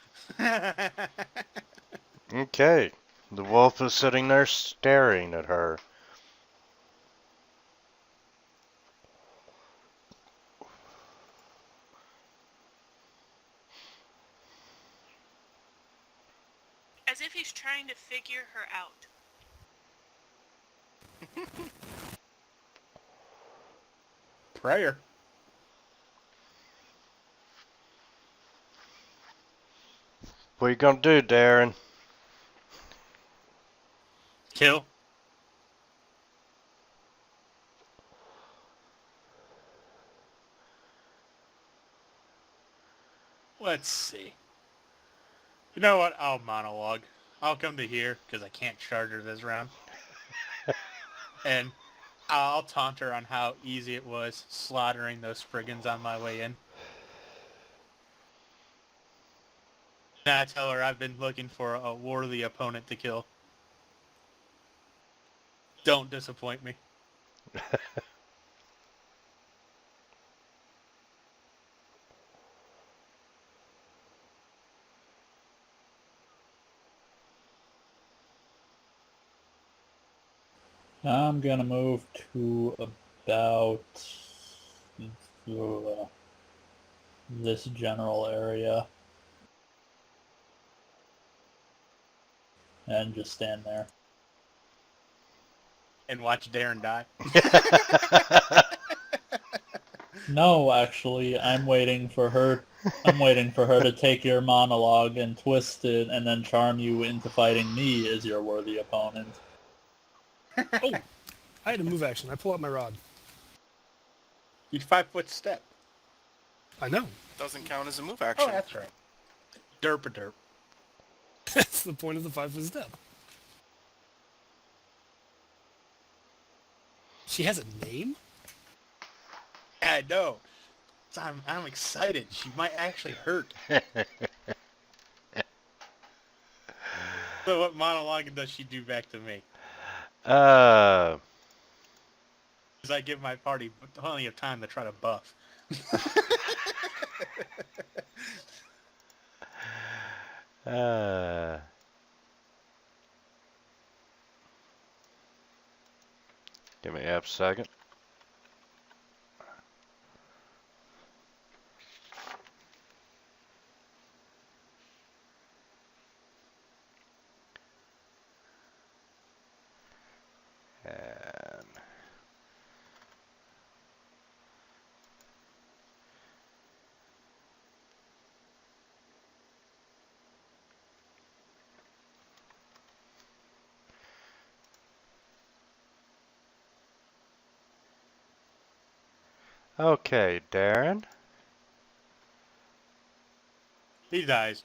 Okay. The wolf is sitting there staring at her. As if he's trying to figure her out. Prayer. What you gonna do, Darren? Kill. Let's see. You know what? I'll monologue. I'll come to here because I can't charge her this round. And I'll taunt her on how easy it was slaughtering those Spriggans on my way in. And I tell her I've been looking for a worthy opponent to kill. Don't disappoint me. I'm gonna move to about this general area and just stand there. And watch Darren die. No, actually, I'm waiting for her. I'm waiting for her to take your monologue and twist it, and then charm you into fighting me as your worthy opponent. Oh, I had a move action. I pull out my rod. You 5-foot step. I know. Doesn't count as a move Oh, action. that's right. Derp-a-derp. That's the point of the 5-foot step. She has a name? I know. So I'm excited. She might actually hurt. So what monologue does she do back to me? Because I give my party plenty of time to try to buff. Give me a second. And okay, Darren. He dies.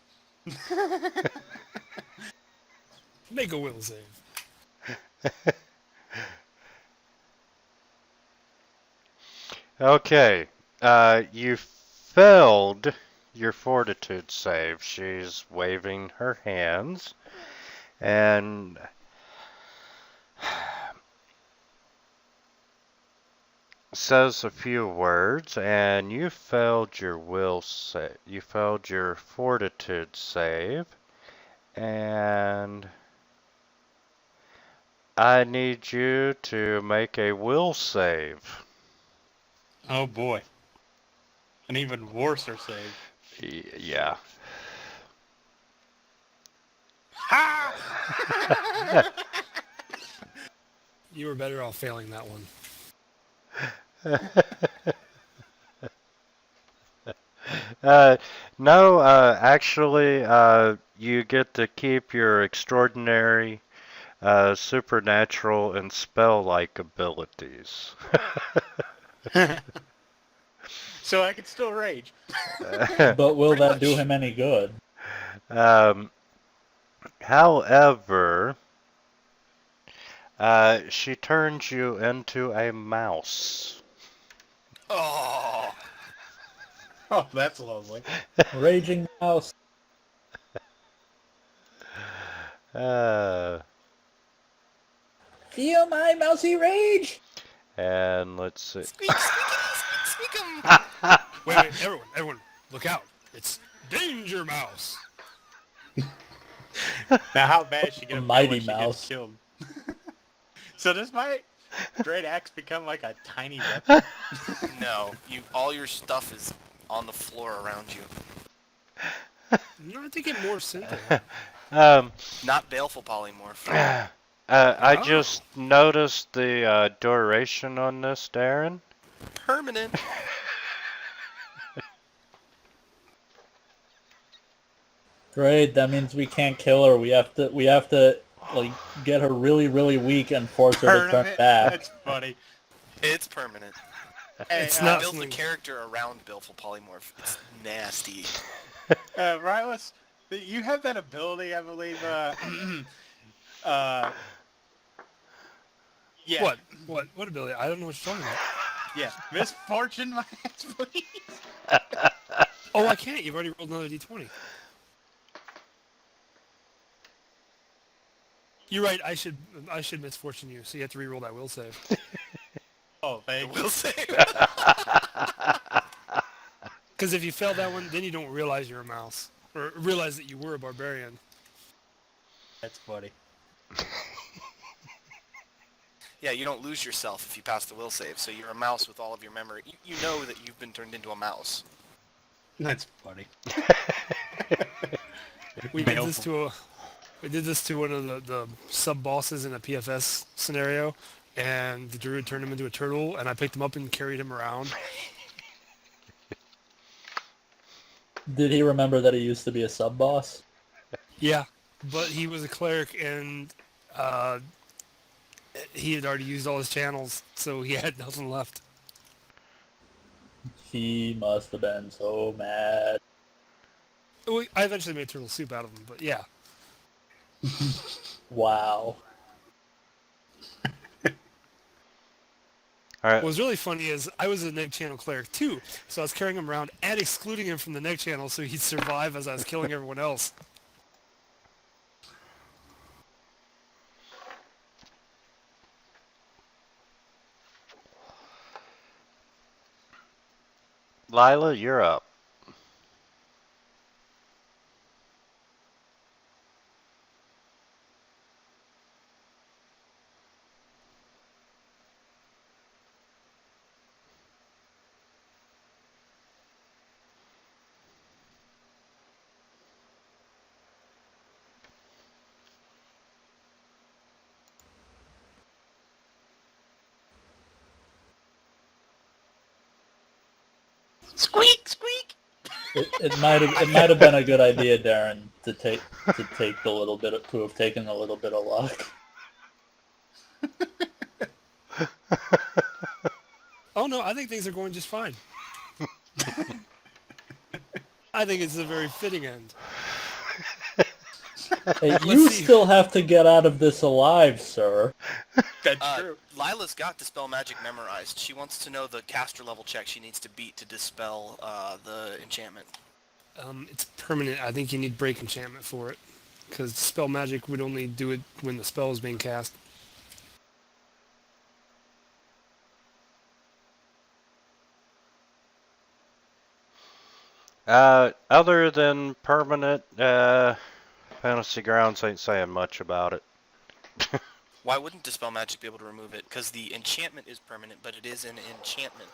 Make a will save. Okay, you failed your fortitude save. She's waving her hands and says a few words, and you failed your will save. You failed your fortitude save, and I need you to make a will save. Oh boy. An even worser save. Yeah. Ha! You were better off failing that one. No, actually, you get to keep your extraordinary, supernatural, and spell-like abilities. So I can still rage. But will Pretty that much. do him any good? However, she turns you into a mouse. Oh, Oh, that's lovely. Raging mouse. Uh, Feel my mousy rage! and let's see. squeak, squeak, squeak, squeak 'em. Wait, everyone, look out. It's Danger Mouse. Now how bad is she gonna feel Mighty when she Mouse. gets killed? So does my great axe become like a tiny weapon? No, all your stuff is on the floor around you. No, I think it more simple. Not baleful polymorph. I just noticed the duration on this, Darren. Permanent. Great, that means we can't kill her. We have to like get her really, really weak and force her to turn Tournament? back. That's funny. It's permanent. Hey, It's I not built the something- character around baleful polymorph. It's nasty. Rylus, you have that ability, I believe. Yeah. What ability? I don't know what you're talking about. Yeah. Misfortune, my ass, please. Oh, I can't. You've already rolled another d20. You're right. I should misfortune you. So you have to re-roll that will save. Oh, thank you. We'll save. Because if you fail that one, then you don't realize you're a mouse or realize that you were a barbarian. That's funny. Yeah, you don't lose yourself if you pass the will save, so you're a mouse with all of your memory. You know that you've been turned into a mouse. That's funny. We did this to one of the sub bosses in a PFS scenario, and the druid turned him into a turtle, and I picked him up and carried him around. Did he remember that he used to be a sub boss? Yeah, but he was a cleric, and he had already used all his channels, so he had nothing left. He must have been so mad. I eventually made turtle soup out of him, but yeah. Wow. All right. What was really funny is I was a neg channel cleric too, so I was carrying him around and excluding him from the neg channel so he'd survive as I was killing everyone else. Lila, you're up. Squeak, squeak. It might have been a good idea, Darren, to take the little bit to have taken a little bit of luck. Oh no, I think things are going just fine. I think it's a very fitting end. Hey, you still have to get out of this alive, sir. That's true. Lila's got Dispel Magic memorized. She wants to know the caster level check she needs to beat to dispel the enchantment. It's permanent. I think you need break enchantment for it, because spell magic would only do it when the spell is being cast. Other than permanent, Fantasy Grounds ain't saying much about it. Why wouldn't Dispel Magic be able to remove it? Because the enchantment is permanent, but it is an enchantment.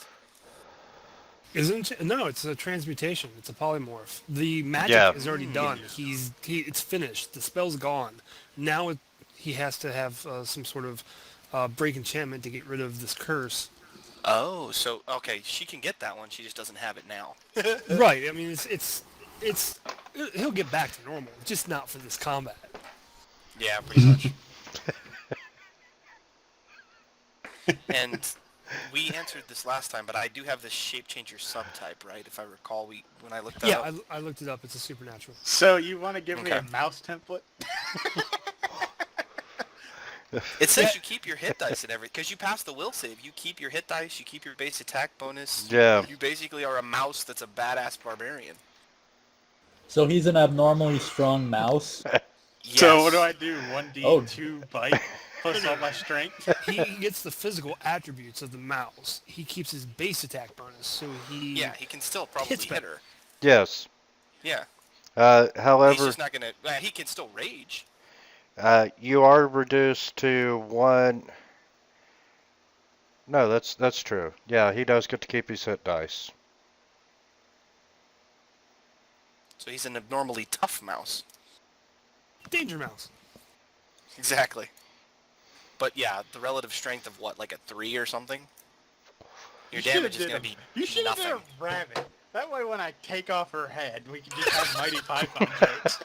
No, it's a transmutation. It's a polymorph. The magic is already done. It's finished. The spell's gone. Now he has to have some sort of break enchantment to get rid of this curse. Oh, so okay, she can get that one. She just doesn't have it now. Right. I mean, he'll get back to normal, just not for this combat. Yeah, pretty much. And we answered this last time, but I do have this shape changer subtype, right? If I recall, when I looked that up. Yeah, I looked it up. It's a supernatural. So you want to give me a mouse template? It says you keep your hit dice and everything, because you pass the will save. You keep your hit dice, you keep your base attack bonus. Yeah. You basically are a mouse that's a badass barbarian. So he's an abnormally strong mouse? Yes. So what do I do? 1d2 bite plus all my strength? He gets the physical attributes of the mouse. He keeps his base attack bonus, so he... Yeah, he can still probably hit her. Yes. Yeah. However, he's just not gonna... he can still rage. You are reduced to one... No, that's true. Yeah, he does get to keep his hit dice. So he's an abnormally tough mouse. Danger mouse. Exactly. But yeah, the relative strength of what, like a 3 or something? Your damage is going to be You should have nothing. done a rabbit. That way when I take off her head, we can just have Mighty Python jokes.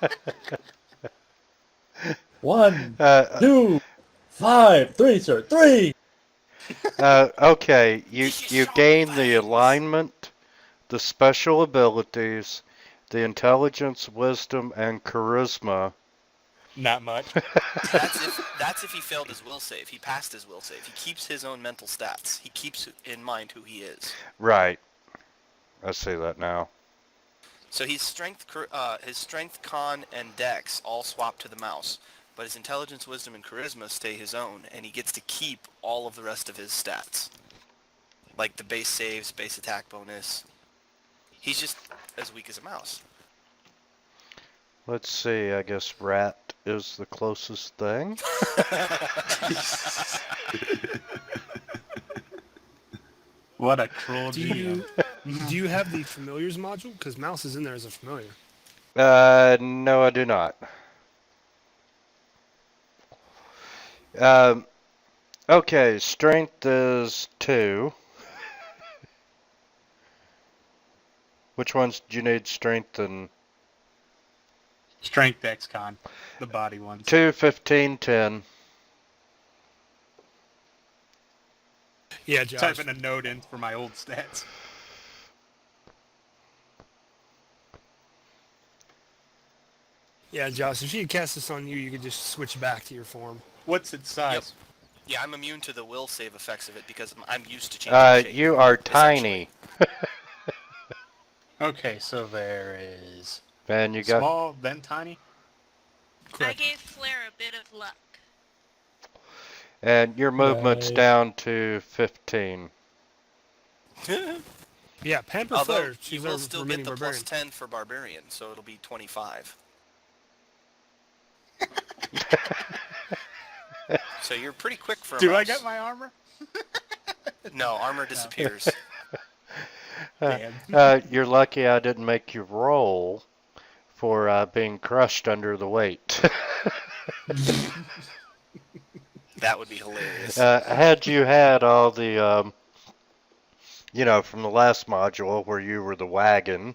1, 2, 5, 3, sir, 3! Okay, you gain the alignment, the special abilities, the intelligence, wisdom, and charisma. Not much. That's if he failed his will save. He passed his will save. He keeps his own mental stats. He keeps in mind who he is. Right. I see that now. So his strength, con, and dex all swap to the mouse, but his intelligence, wisdom, and charisma stay his own, and he gets to keep all of the rest of his stats, like the base saves, base attack bonus. He's just as weak as a mouse. Let's see, I guess Rat is the closest thing. What a cruel Do GM. you have the familiars module? Because mouse is in there as a familiar. No, I do not. Okay, strength is 2. Which ones do you need strength and... Strength XCon, the body ones. 2, 15, 10. Yeah, Josh. Typing a note in for my old stats. Yeah, Josh. If she could cast this on you, you could just switch back to your form. What's its size? Yeah, I'm immune to the will save effects of it because I'm used to changing shape. You are tiny. Okay, so there is And you got... small, then tiny. I gave Flair a bit of luck. And your movement's Right. down to 15. Yeah, Pamper Although Flare. you She's will our still get remaining the barbarian. plus 10 for barbarian, so it'll be 25. So you're pretty quick for a Do I mouse. get my armor? No, armor disappears. Damn. You're lucky I didn't make you roll for being crushed under the weight. That would be hilarious. Had you had all the, from the last module where you were the wagon.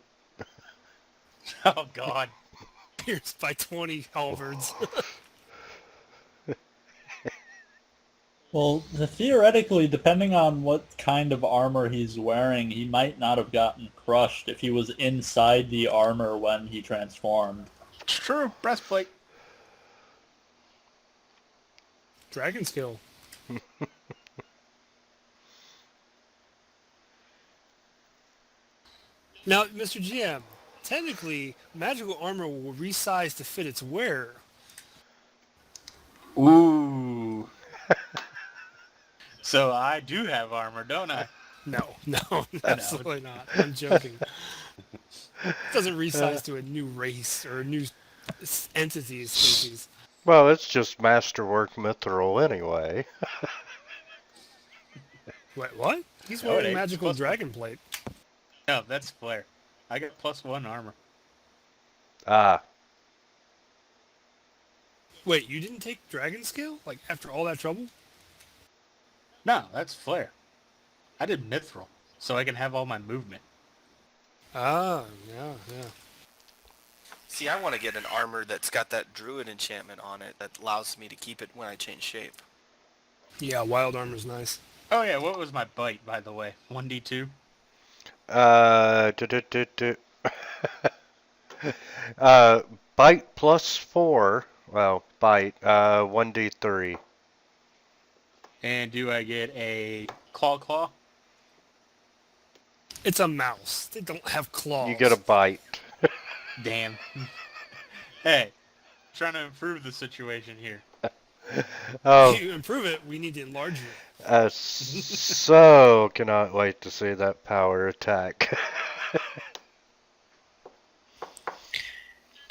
Oh, God. Pierced by 20 halberds. Well, theoretically, depending on what kind of armor he's wearing, he might not have gotten crushed if he was inside the armor when he transformed. It's true. Breastplate. Dragon skill. Now, Mr. GM, technically, magical armor will resize to fit its wearer. Ooh. So I do have armor, don't I? No, absolutely not. I'm joking. It doesn't resize to a new race or a new entity species. Well, it's just masterwork mithril anyway. Wait, what? He's No, it wearing ain't. magical Plus- dragon plate. No, that's Flair. I get +1 armor. Ah, Wait, you didn't take dragon skill? Like, after all that trouble? No, that's Flair. I did mithril, so I can have all my movement. Ah, yeah. See, I want to get an armor that's got that druid enchantment on it that allows me to keep it when I change shape. Yeah, wild armor's nice. Oh yeah, what was my bite, by the way? 1d2? Bite +4. Well, bite, 1d3. And do I get a claw? It's a mouse. They don't have claws. You get a bite. Damn. Hey, trying to improve the situation here. Oh, To improve it, we need to enlarge it. so cannot wait to see that power attack.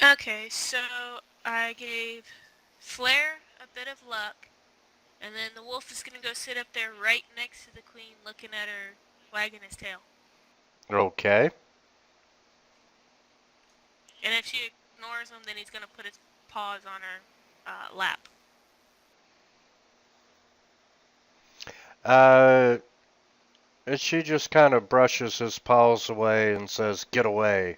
Okay, so I gave Flair a bit of luck, and then the wolf is gonna go sit up there right next to the queen, looking at her, wagging his tail. Okay. And if she ignores him, then he's gonna put his paws on her lap. And she just kind of brushes his paws away and says, "Get away."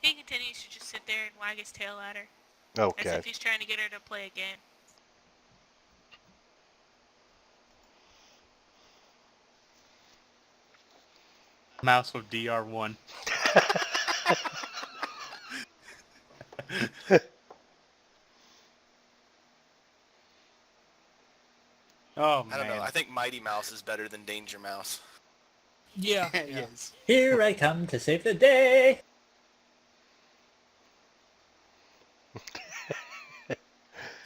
He continues to just sit there and wag his tail at her, as Okay. if he's trying to get her to play a game. Mouse with DR1. Oh man. I don't know. I think Mighty Mouse is better than Danger Mouse. Yeah. Yes. Here I come to save the day!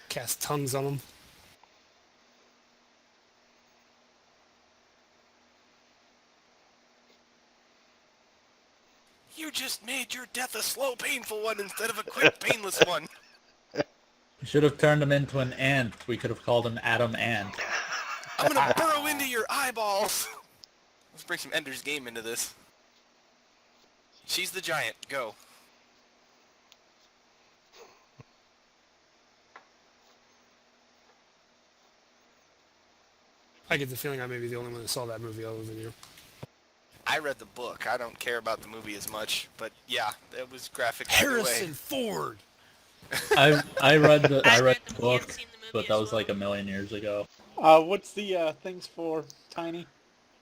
Cast tongues on them. You just made your death a slow, painful one instead of a quick, painless one. We should have turned him into an ant. We could have called him Adam Ant. I'm gonna burrow into your eyeballs. Let's bring some Ender's Game into this. She's the giant. Go. I get the feeling I may be the only one that saw that movie other than you. I read the book. I don't care about the movie as much, but yeah, it was graphic either Harrison way. Ford! I read the I read the book, book, seen the movie but that as was well. like a million years ago. What's the things for Tiny?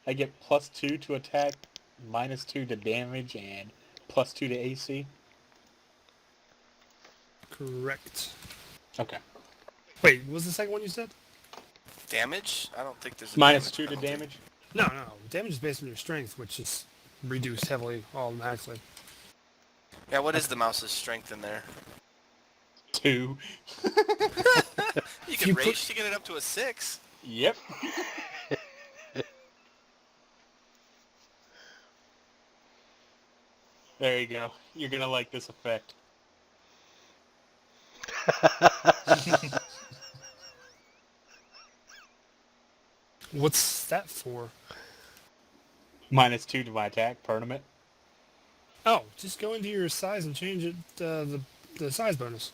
I get +2 to attack, -2 to damage, and +2 to AC. Correct. Okay. Wait, what was the second one you said? Damage? I don't think there's a -2 to penalty. damage. No. Damage is based on your strength, which is reduced heavily automatically. Yeah, what is the mouse's strength in there? 2. You you can put- rage to get it up to a 6. Yep. There you go. You're gonna like this effect. What's that for? -2 to my attack, permanent. Oh, just go into your size and change it, the size bonus.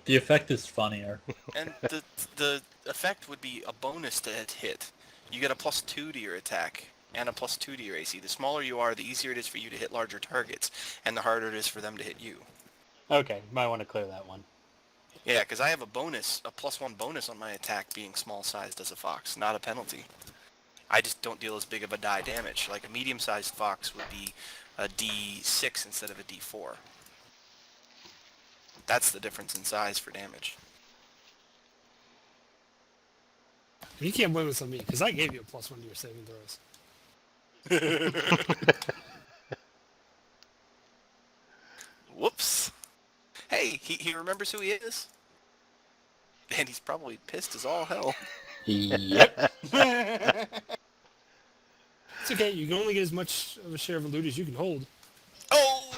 The effect is funnier. And the effect would be a bonus to hit. You get a +2 to your attack and a +2 to your AC. The smaller you are, the easier it is for you to hit larger targets, and the harder it is for them to hit you. Okay, might want to clear that one. Yeah, because I have a bonus, a +1 bonus on my attack being small-sized as a fox, not a penalty. I just don't deal as big of a die damage. Like a medium-sized fox would be a D6 instead of a D4. That's the difference in size for damage. You can't blame this on me, because I gave you a +1 to your saving throws. Whoops. Hey, he remembers who he is. And he's probably pissed as all hell. Yep. It's okay, you can only get as much of a share of a loot as you can hold. Oh!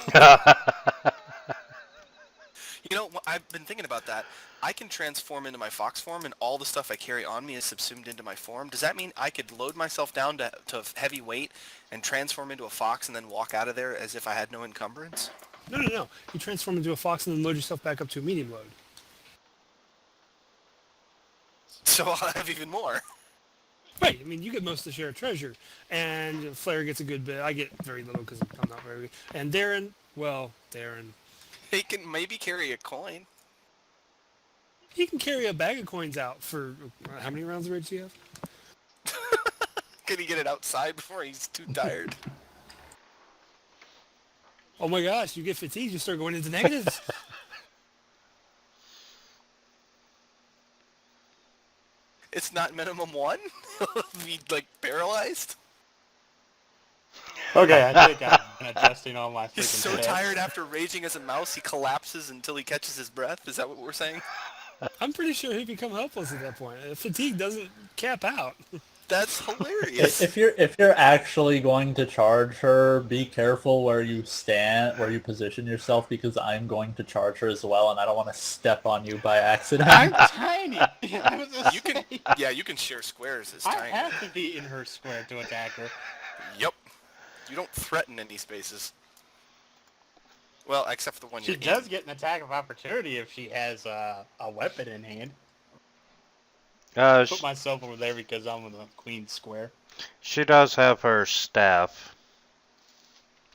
You know, I've been thinking about that. I can transform into my fox form, and all the stuff I carry on me is subsumed into my form. Does that mean I could load myself down to heavy weight and transform into a fox and then walk out of there as if I had no encumbrance? No. You transform into a fox and then load yourself back up to a medium load. So I'll have even more. Right, I mean, you get most of the share of treasure, and Flair gets a good bit. I get very little because I'm not very good. And Darren, He can maybe carry a coin. he can carry a bag of coins out for, how many rounds of rage do you have? Can he get it outside before he's too tired? Oh my gosh, you get fatigued, you start going into negatives. It's not minimum 1? He'll be, like, paralyzed? Okay, I think I've been adjusting all my freaking He's so stats. tired after raging as a mouse, he collapses until he catches his breath? Is that what we're saying? I'm pretty sure he'd become helpless at that point. Fatigue doesn't cap out. That's hilarious. If you're actually going to charge her, be careful where you stand, where you position yourself, because I'm going to charge her as well, and I don't want to step on you by accident. I'm tiny. I was gonna You can, say, yeah, you can share squares as I tiny. have to be in her square to attack her. Yep. You don't threaten any spaces. Well, except for the one She you're does in. get an attack of opportunity if she has a weapon in hand. Put myself over there because I'm in the queen's square. She does have her staff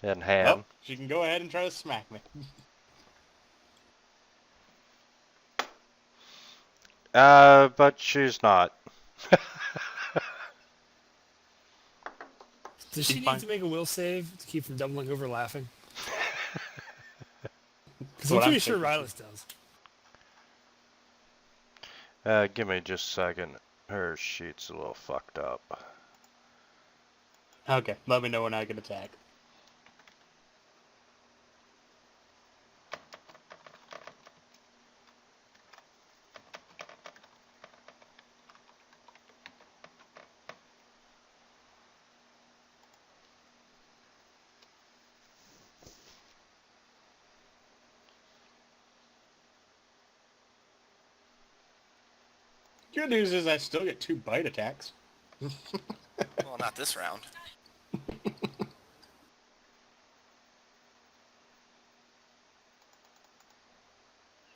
in hand. Oh, she can go ahead and try to smack me. But she's not. Does she need to make a will save to keep from doubling over laughing? Because I'm What I'm pretty sure thinking. Rylas does. Give me just a second. Her sheet's a little fucked up. Okay, let me know when I can attack. Good news is I still get 2 bite attacks. Well, not this round.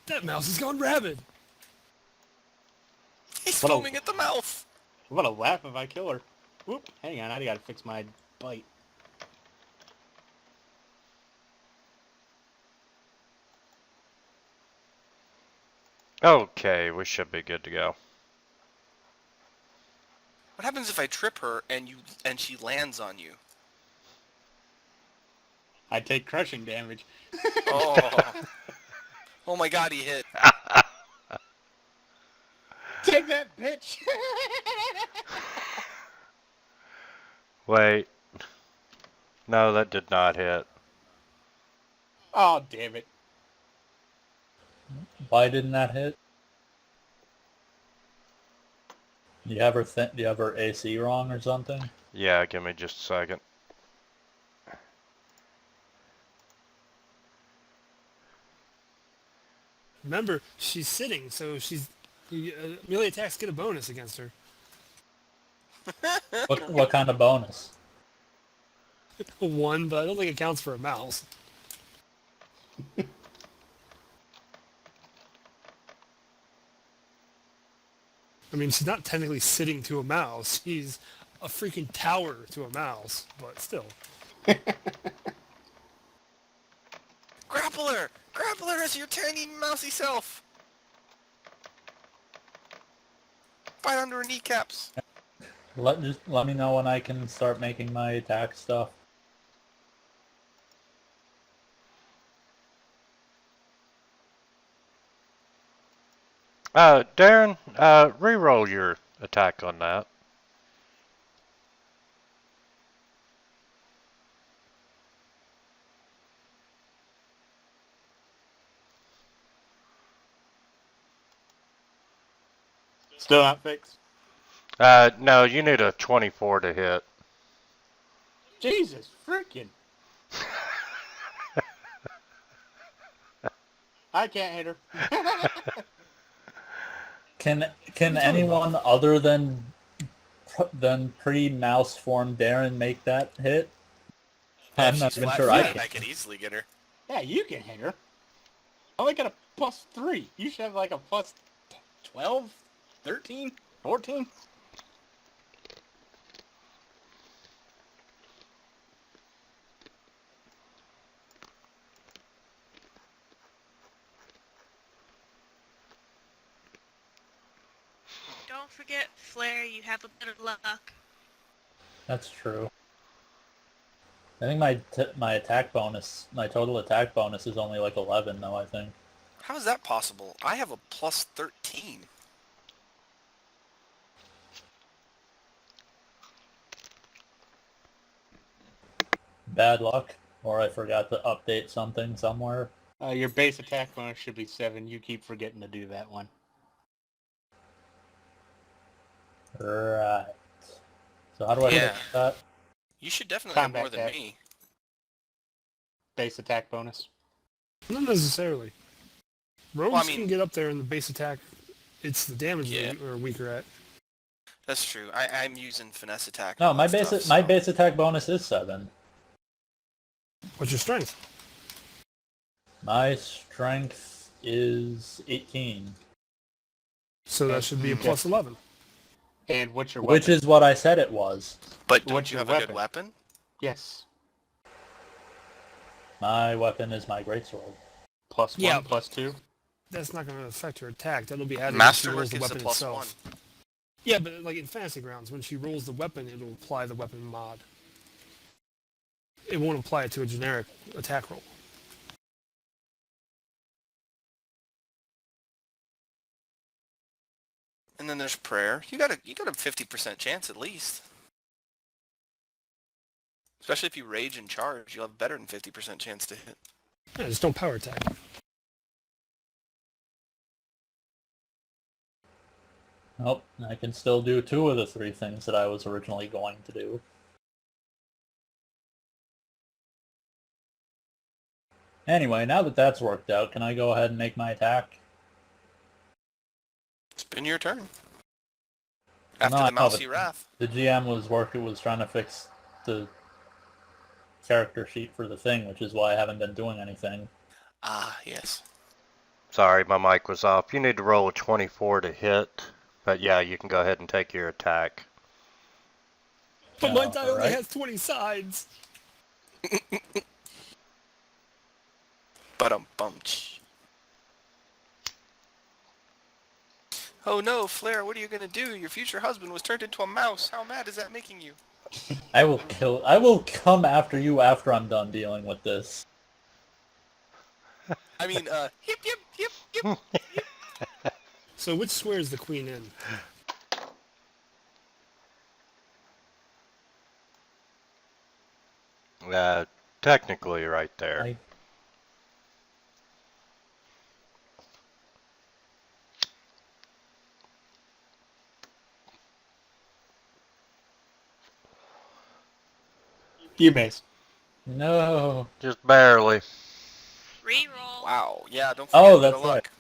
That mouse has gone rabid. He's What a- foaming at the mouth. I'm gonna laugh if I kill her. Whoop, hang on, I gotta fix my bite. Okay, we should be good to go. What happens if I trip her and she lands on you? I take crushing damage. Oh. Oh my god, he hit. Take that, bitch! Wait. No, that did not hit. Oh, damn it. Why didn't that hit? Do you have her AC wrong or something? Yeah, give me just a second. Remember, she's sitting, so melee attacks get a bonus against her. What kind of bonus? 1, but I don't think it counts for a mouse. I mean, she's not technically sitting to a mouse. She's a freaking tower to a mouse, but still. Grapple her! Grapple her as your tiny mousy self! Fight under her kneecaps. Let me know when I can start making my attack stuff. Darren, re-roll your attack on that. Still not fixed. No, you need a 24 to hit. Jesus freaking. I can't hit her. Can anyone other than pre-mouse form Darren make that hit? I'm not even sure I can. I could easily get her. Yeah, you can hit her. I only got a +3. You should have like a +12, 13, 14. Don't forget, Flare, you have a bit of luck. That's true. I think my attack bonus, my total attack bonus is only like 11 though, I think. How is that possible? I have a +13. Bad luck, or I forgot to update something somewhere. Your base attack bonus should be 7. You keep forgetting to do that one. Right. So how do I fix that? You should definitely have Combat more than attack. me. Base attack bonus. Not necessarily. Rogues Well, I mean- can get up there in the base attack. It's the damage Yeah. they are weaker at. That's true. I'm using finesse attack. No, and my all that base stuff, my so- base attack bonus is 7. What's your strength? My strength is 18, So that should be a +11. And what's your weapon? which is what I said it was. But don't What's you your have a good weapon? Yes. My weapon is my greatsword. +1, Yeah. +2. That's not going to affect her attack. That'll be added when she Masterwork rolls the is a weapon +1. itself. Yeah, but like in Fantasy Grounds, when she rolls the weapon, it'll apply the weapon mod. It won't apply it to a generic attack roll. And then there's prayer. You got a 50% chance at least. Especially if you rage and charge, you'll have better than 50% chance to hit. Yeah, just don't power attack. Nope, I can still do 2 of the 3 things that I was originally going to do. Anyway, now that that's worked out, can I go ahead and make my attack? It's been your turn. After No, I the know, Mousy but Wrath. the GM was trying to fix the character sheet for the thing, which is why I haven't been doing anything. Ah, yes. Sorry, my mic was off. You need to roll a 24 to hit. But yeah, you can go ahead and take your attack. But my die only Alright. has 20 sides. Ba-dum-bum-ch. Oh no, Flair, what are you gonna do? Your future husband was turned into a mouse. How mad is that making you? I will come after you after I'm done dealing with this. I mean, hip, hip, hip, hip. So which square is the queen in? Technically right there. You miss. No. Just barely. Reroll. Wow, yeah, don't forget Oh, a bit that's of right. luck.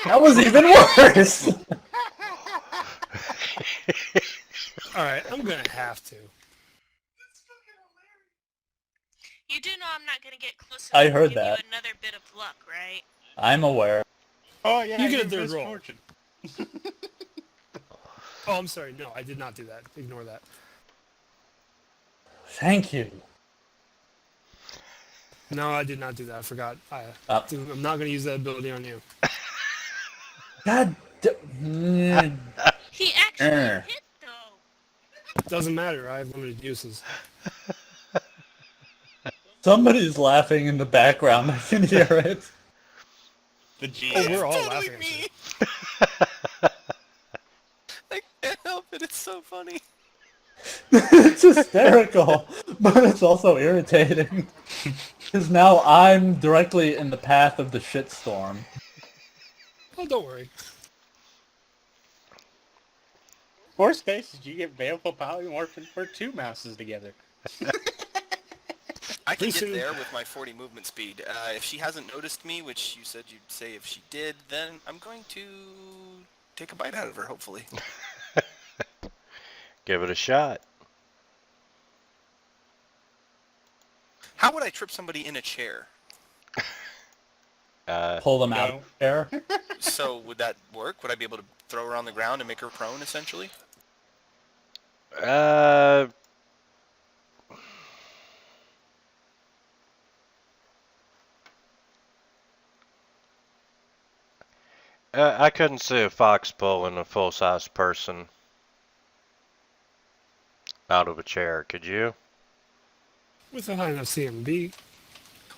That was even worse! Alright, I'm gonna have to. You do know I'm not gonna get close I enough to heard give that. you another bit of luck, right? I'm aware. Oh yeah, You get a you third missed roll. fortune. Oh, I'm sorry. No, I did not do that. Ignore that. Thank you. No, I did not do that. I forgot. Uh. I'm not going to use that ability on you. God He actually hit, though. Doesn't matter. I have limited uses. Somebody's laughing in the background. I can hear it. The GM. Oh, we're all Totally laughing. me. I can't help it. It's so funny. It's hysterical, but it's also irritating. Because now I'm directly in the path of the shitstorm. Oh, don't worry. Worst case is you get baleful polymorphin for 2 mouses together. I can Pretty get soon- there with my 40 movement speed. If she hasn't noticed me, which you said you'd say if she did, then I'm going to take a bite out of her, hopefully. Give it a shot. How would I trip somebody in a chair? Pull them out of the chair. So would that work? Would I be able to throw her on the ground and make her prone, essentially? I couldn't see a fox pulling a full-size person out of a chair, could you? With a high enough CMB.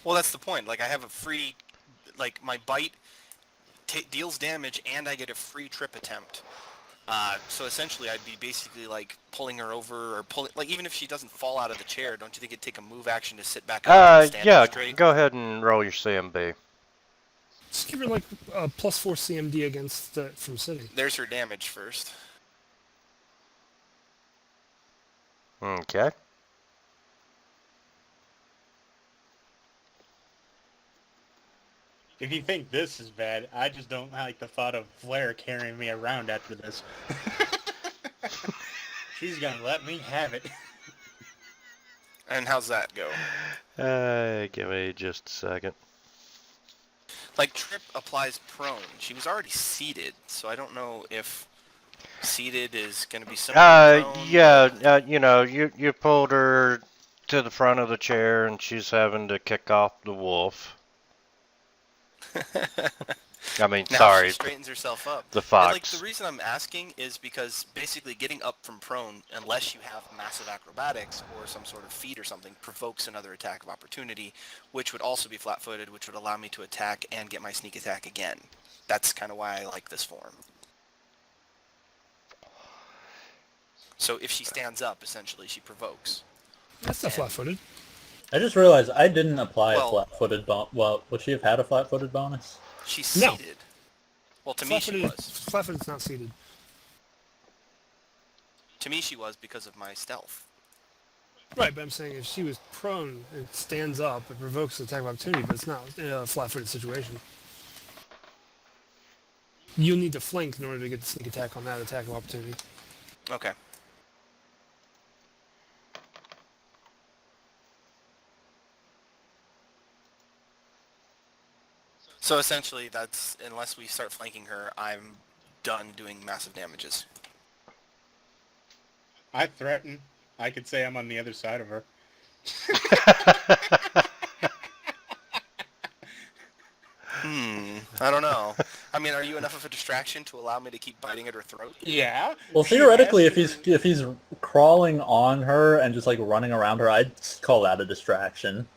Well, that's the point. Like, I have a free... Like, my bite deals damage, and I get a free trip attempt. So essentially, I'd be basically, like, pulling her over, or pulling... Like, even if she doesn't fall out of the chair, don't you think it'd take a move action to sit back up and stand Yeah, up straight? go ahead and roll your CMB. Just give her like a +4 CMD against from City. There's her damage first. Okay. If you think this is bad, I just don't like the thought of Flair carrying me around after this. She's gonna let me have it. And how's that go? Give me just a second. Like, trip applies prone. She was already seated, so I don't know if seated is going to be similar to prone. Yeah, you know, you pulled her to the front of the chair and she's having to kick off the wolf. I mean, Now sorry, she straightens herself up. the And, fox. like, the reason I'm asking is because basically getting up from prone, unless you have massive acrobatics or some sort of feat or something, provokes another attack of opportunity, which would also be flat-footed, which would allow me to attack and get my sneak attack again. That's kind of why I like this form. So if she stands up, essentially, she provokes. That's not flat-footed. I just realized I didn't apply Well- a flat-footed bonus. Well, would she have had a flat-footed bonus? She's No. seated. Well, to me she was. Flat-footed's not seated. To me she was because of my stealth. Right, but I'm saying if she was prone and stands up, it provokes an attack of opportunity, but it's not in a flat-footed situation. You'll need to flank in order to get the sneak attack on that attack of opportunity. Okay. So essentially, that's unless we start flanking her, I'm done doing massive damages. I threaten. I could say I'm on the other side of her. I don't know. I mean, are you enough of a distraction to allow me to keep biting at her throat? Yeah. Well, theoretically, if he's crawling on her and just like running around her, I'd call that a distraction.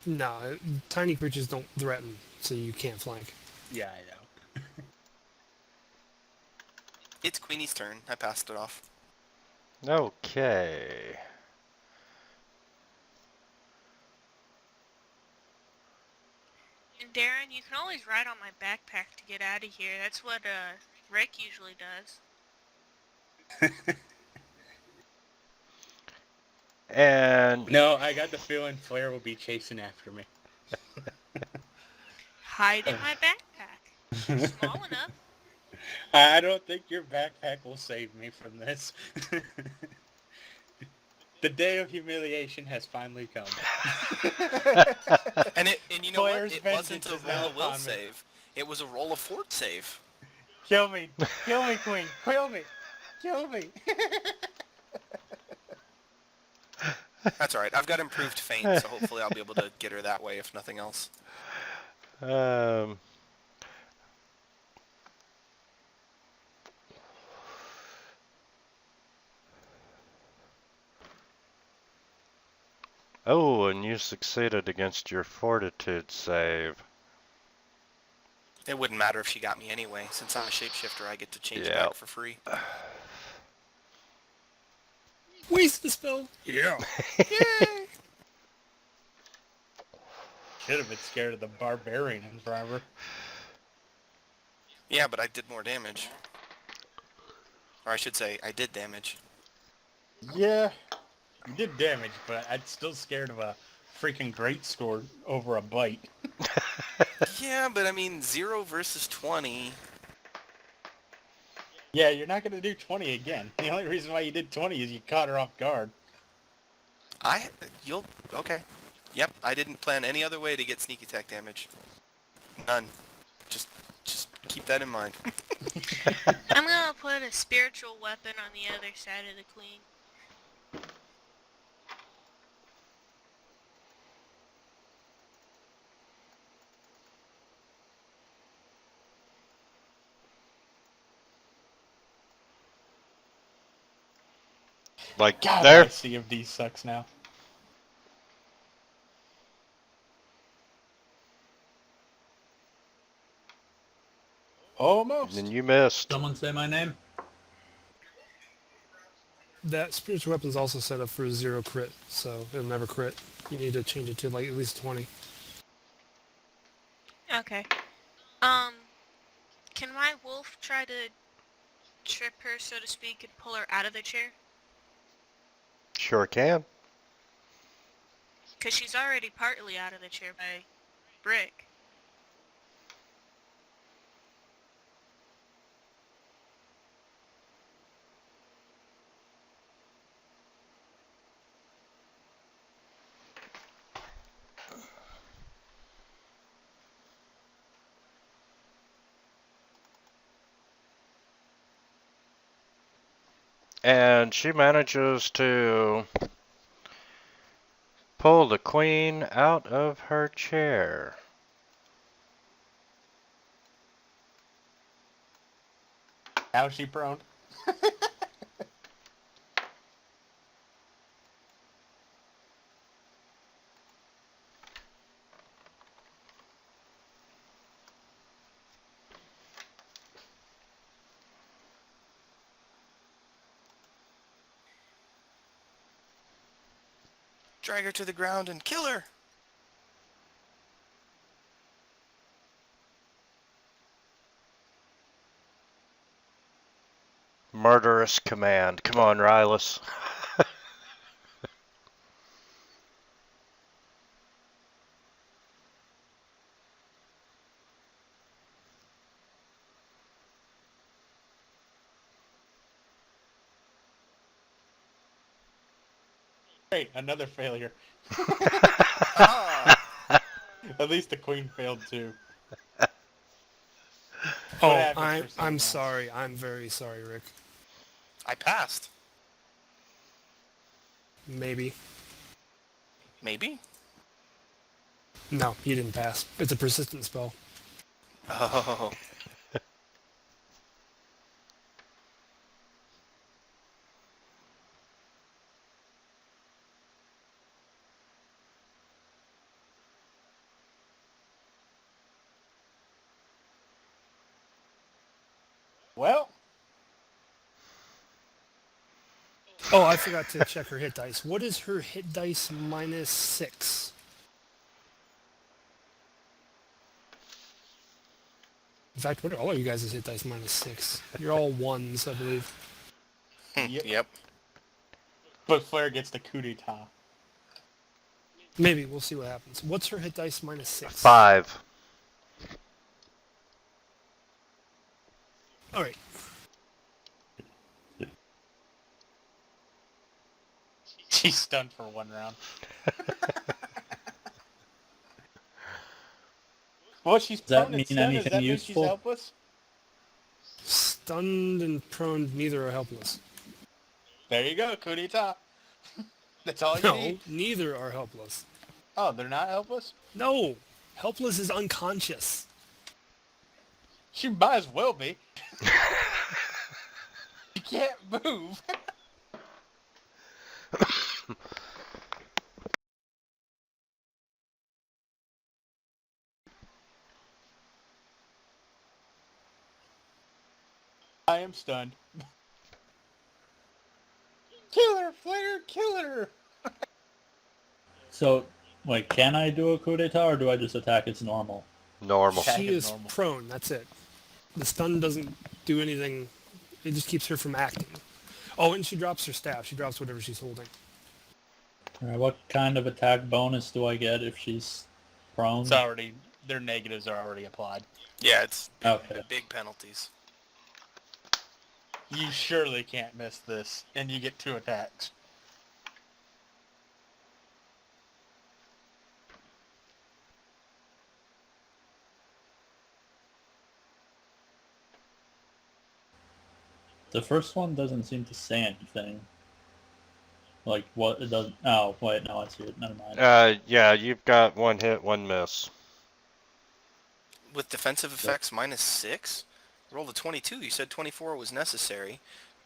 No, tiny creatures don't threaten, so you can't flank. Yeah, I know. It's Queenie's turn. I passed it off. Okay. And Darren, you can always ride on my backpack to get out of here. That's what Rick usually does. And No, I got the feeling Flair will be chasing after me. Hide in my backpack. Small enough. I don't think your backpack will save me from this. The day of humiliation has finally come. And you know Flair's what? It wasn't vengeance a is now roll of will upon me. save. It was a roll of fort save. Kill me, Queen, kill me, kill me. That's alright. I've got improved feint, so hopefully I'll be able to get her that way, if nothing else. Oh, and you succeeded against your fortitude save. It wouldn't matter if she got me anyway. Since I'm a shapeshifter, I get to change Yep. back for free. Waste the spell! Yeah. Should have been scared of the barbarian in forever. Yeah, but I did more damage. Or I should say, I did damage. Yeah, you did damage, but I'm still scared of a freaking greatsword over a bite. Yeah, but I mean, 0 versus 20. Yeah, you're not going to do 20 again. The only reason why you did 20 is you caught her off guard. Okay. Yep, I didn't plan any other way to get sneak attack damage. None. Just keep that in mind. I'm gonna put a spiritual weapon on the other side of the queen. Like God, there? my Sea of D sucks now. Almost. And you missed. Someone say my name. That spiritual weapon's also set up for a 0 crit, so it'll never crit. You need to change it to like at least 20. Okay. Can my wolf try to trip her, so to speak, and pull her out of the chair? Sure can. Because she's already partly out of the chair by Brick. And she manages to pull the queen out of her chair. How is she prone? Drag her to the ground and kill her! Murderous command. Come on, Rylus. Great, another failure. Ah, At least the queen failed too. Oh, happens for someone I'm else? sorry. I'm very sorry, Rick. I passed. Maybe. Maybe? No, you didn't pass. It's a persistent spell. Oh. Well, Oh, I forgot to check her hit dice. What is her hit dice minus 6? In fact, what are all of you guys' hit dice minus 6? You're all 1s, I believe. Yep. but Flair gets the coup d'etat. Maybe. We'll see what happens. What's her hit dice minus 6? 5. All right. She's stunned for 1 round. Well, she's Does that prone and mean stunned. Does anything that mean she's useful? helpless? Stunned and prone, neither are helpless. There you go, coup d'etat. That's all you No, need. neither are helpless. Oh, they're not helpless? No, helpless is unconscious. She might as well be. She can't move. I am stunned. Kill her, Flair, kill her! So, wait, can I do a coup d'etat or do I just attack its normal? Normal. Okay. She is is normal. prone, that's it. The stun doesn't do anything. It just keeps her from acting. Oh, and she drops her staff. She drops whatever she's holding. Alright, what kind of attack bonus do I get if she's prone? It's already, their negatives are already applied. Yeah, it's Okay. big penalties. You surely can't miss this, and you get 2 attacks. The first one doesn't seem to say anything. Like, what it doesn't... Oh, wait, no, I see it. Never mind. Yeah, you've got 1 hit, 1 miss. With defensive effects minus 6? Roll a 22. You said 24 was necessary.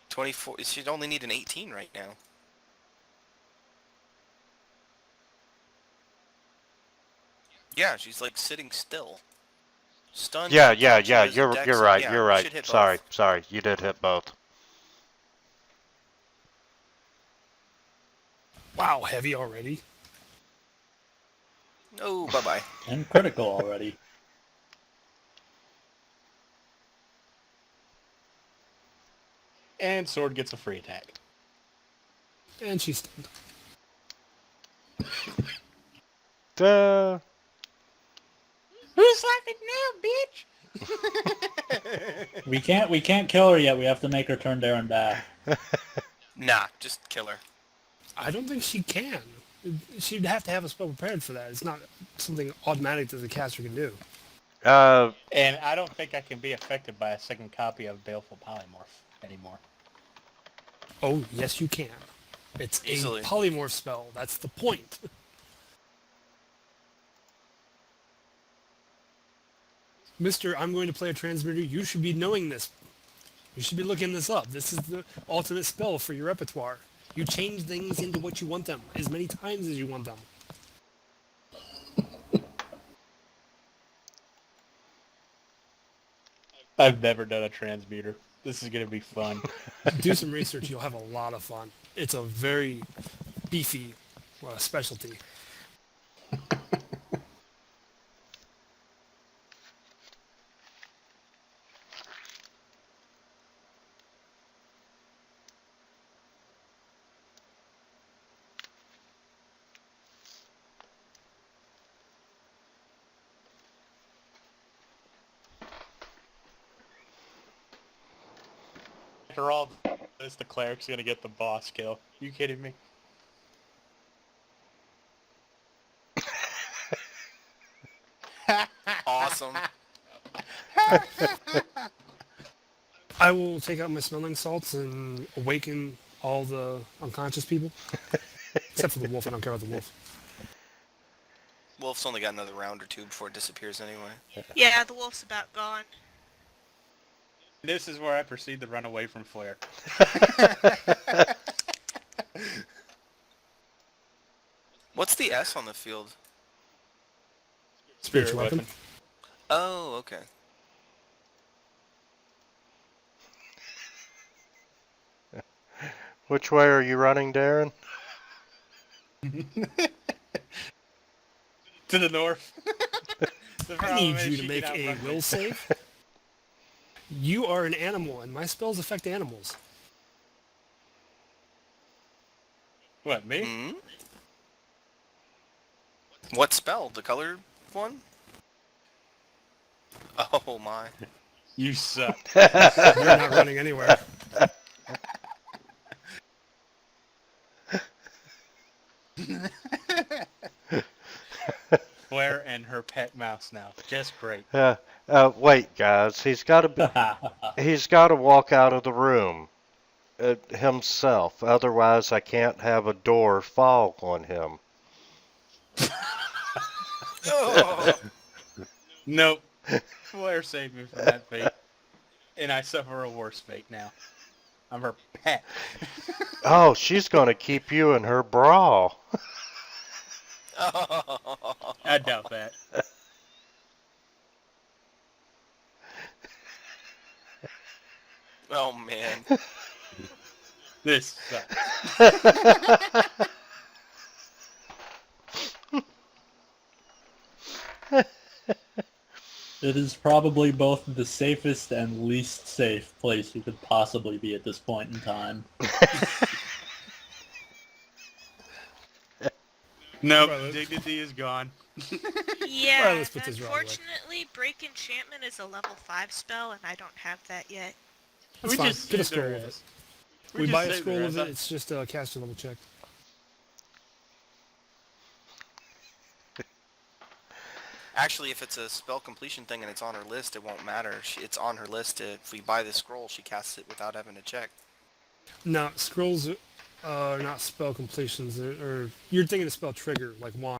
24. She'd only need an 18 right now. Yeah, she's like sitting still. Stunned. Yeah, she has a you're dex- right, yeah, you're should right. hit Sorry, both. sorry, you did hit both. Wow, heavy already. Oh, bye-bye. And critical already. And Sword gets a free attack. And she's stunned. Duh. Who's laughing now, bitch? We can't kill her yet. We have to make her turn there and back. Nah, just kill her. I don't think she can. She'd have to have a spell prepared for that. It's not something automatic that the caster can do. And I don't think I can be affected by a second copy of Baleful Polymorph anymore. Oh, yes you can. It's Easily. a polymorph spell. That's the point. Mister, I'm going to play a transmitter. You should be knowing this. You should be looking this up. This is the ultimate spell for your repertoire. You change things into what you want them as many times as you want them. I've never done a transmuter. This is going to be fun. Do some research. You'll have a lot of fun. It's a very beefy specialty. After all this, the cleric's going to get the boss kill. You kidding me? I will take out my smelling salts and awaken all the unconscious people. Except for the wolf. I don't care about the wolf. Wolf's only got another round or two before it disappears anyway. Yeah, the wolf's about gone. This is where I proceed to run away from Flare. What's the S on the field? Spiritual weapon. Oh, okay. Which way are you running, Darren? To the north. The I problem need is you she to make can a outrun me. will save. You are an animal, and my spells affect animals. What, me? Hmm? What spell? The colored one? Oh my. You suck. You're not running anywhere. Flare and her pet mouse now. Just great. Wait, guys. He's got to walk out of the room himself. Otherwise, I can't have a door fall on him. Oh. Nope. Flare saved me from that fate. And I suffer a worse fate now. I'm her pet. Oh, she's gonna keep you in her bra. I doubt that. Oh man. This sucks. It is probably both the safest and least safe place you could possibly be at this point in time. Nope. Right. Dignity is gone. Yeah, Well, let's put this right away. unfortunately, Break Enchantment is a level 5 spell, and I don't have that yet. That's We fine. just Get a saved scroll her of it. ass. We just buy a saved scroll her of ass. it. It's just a caster level check. Actually, if it's a spell completion thing and it's on her list, it won't matter. It's on her list. If we buy the scroll, she casts it without having to check. No, scrolls are not spell completions. Or you're thinking of spell trigger, like wand.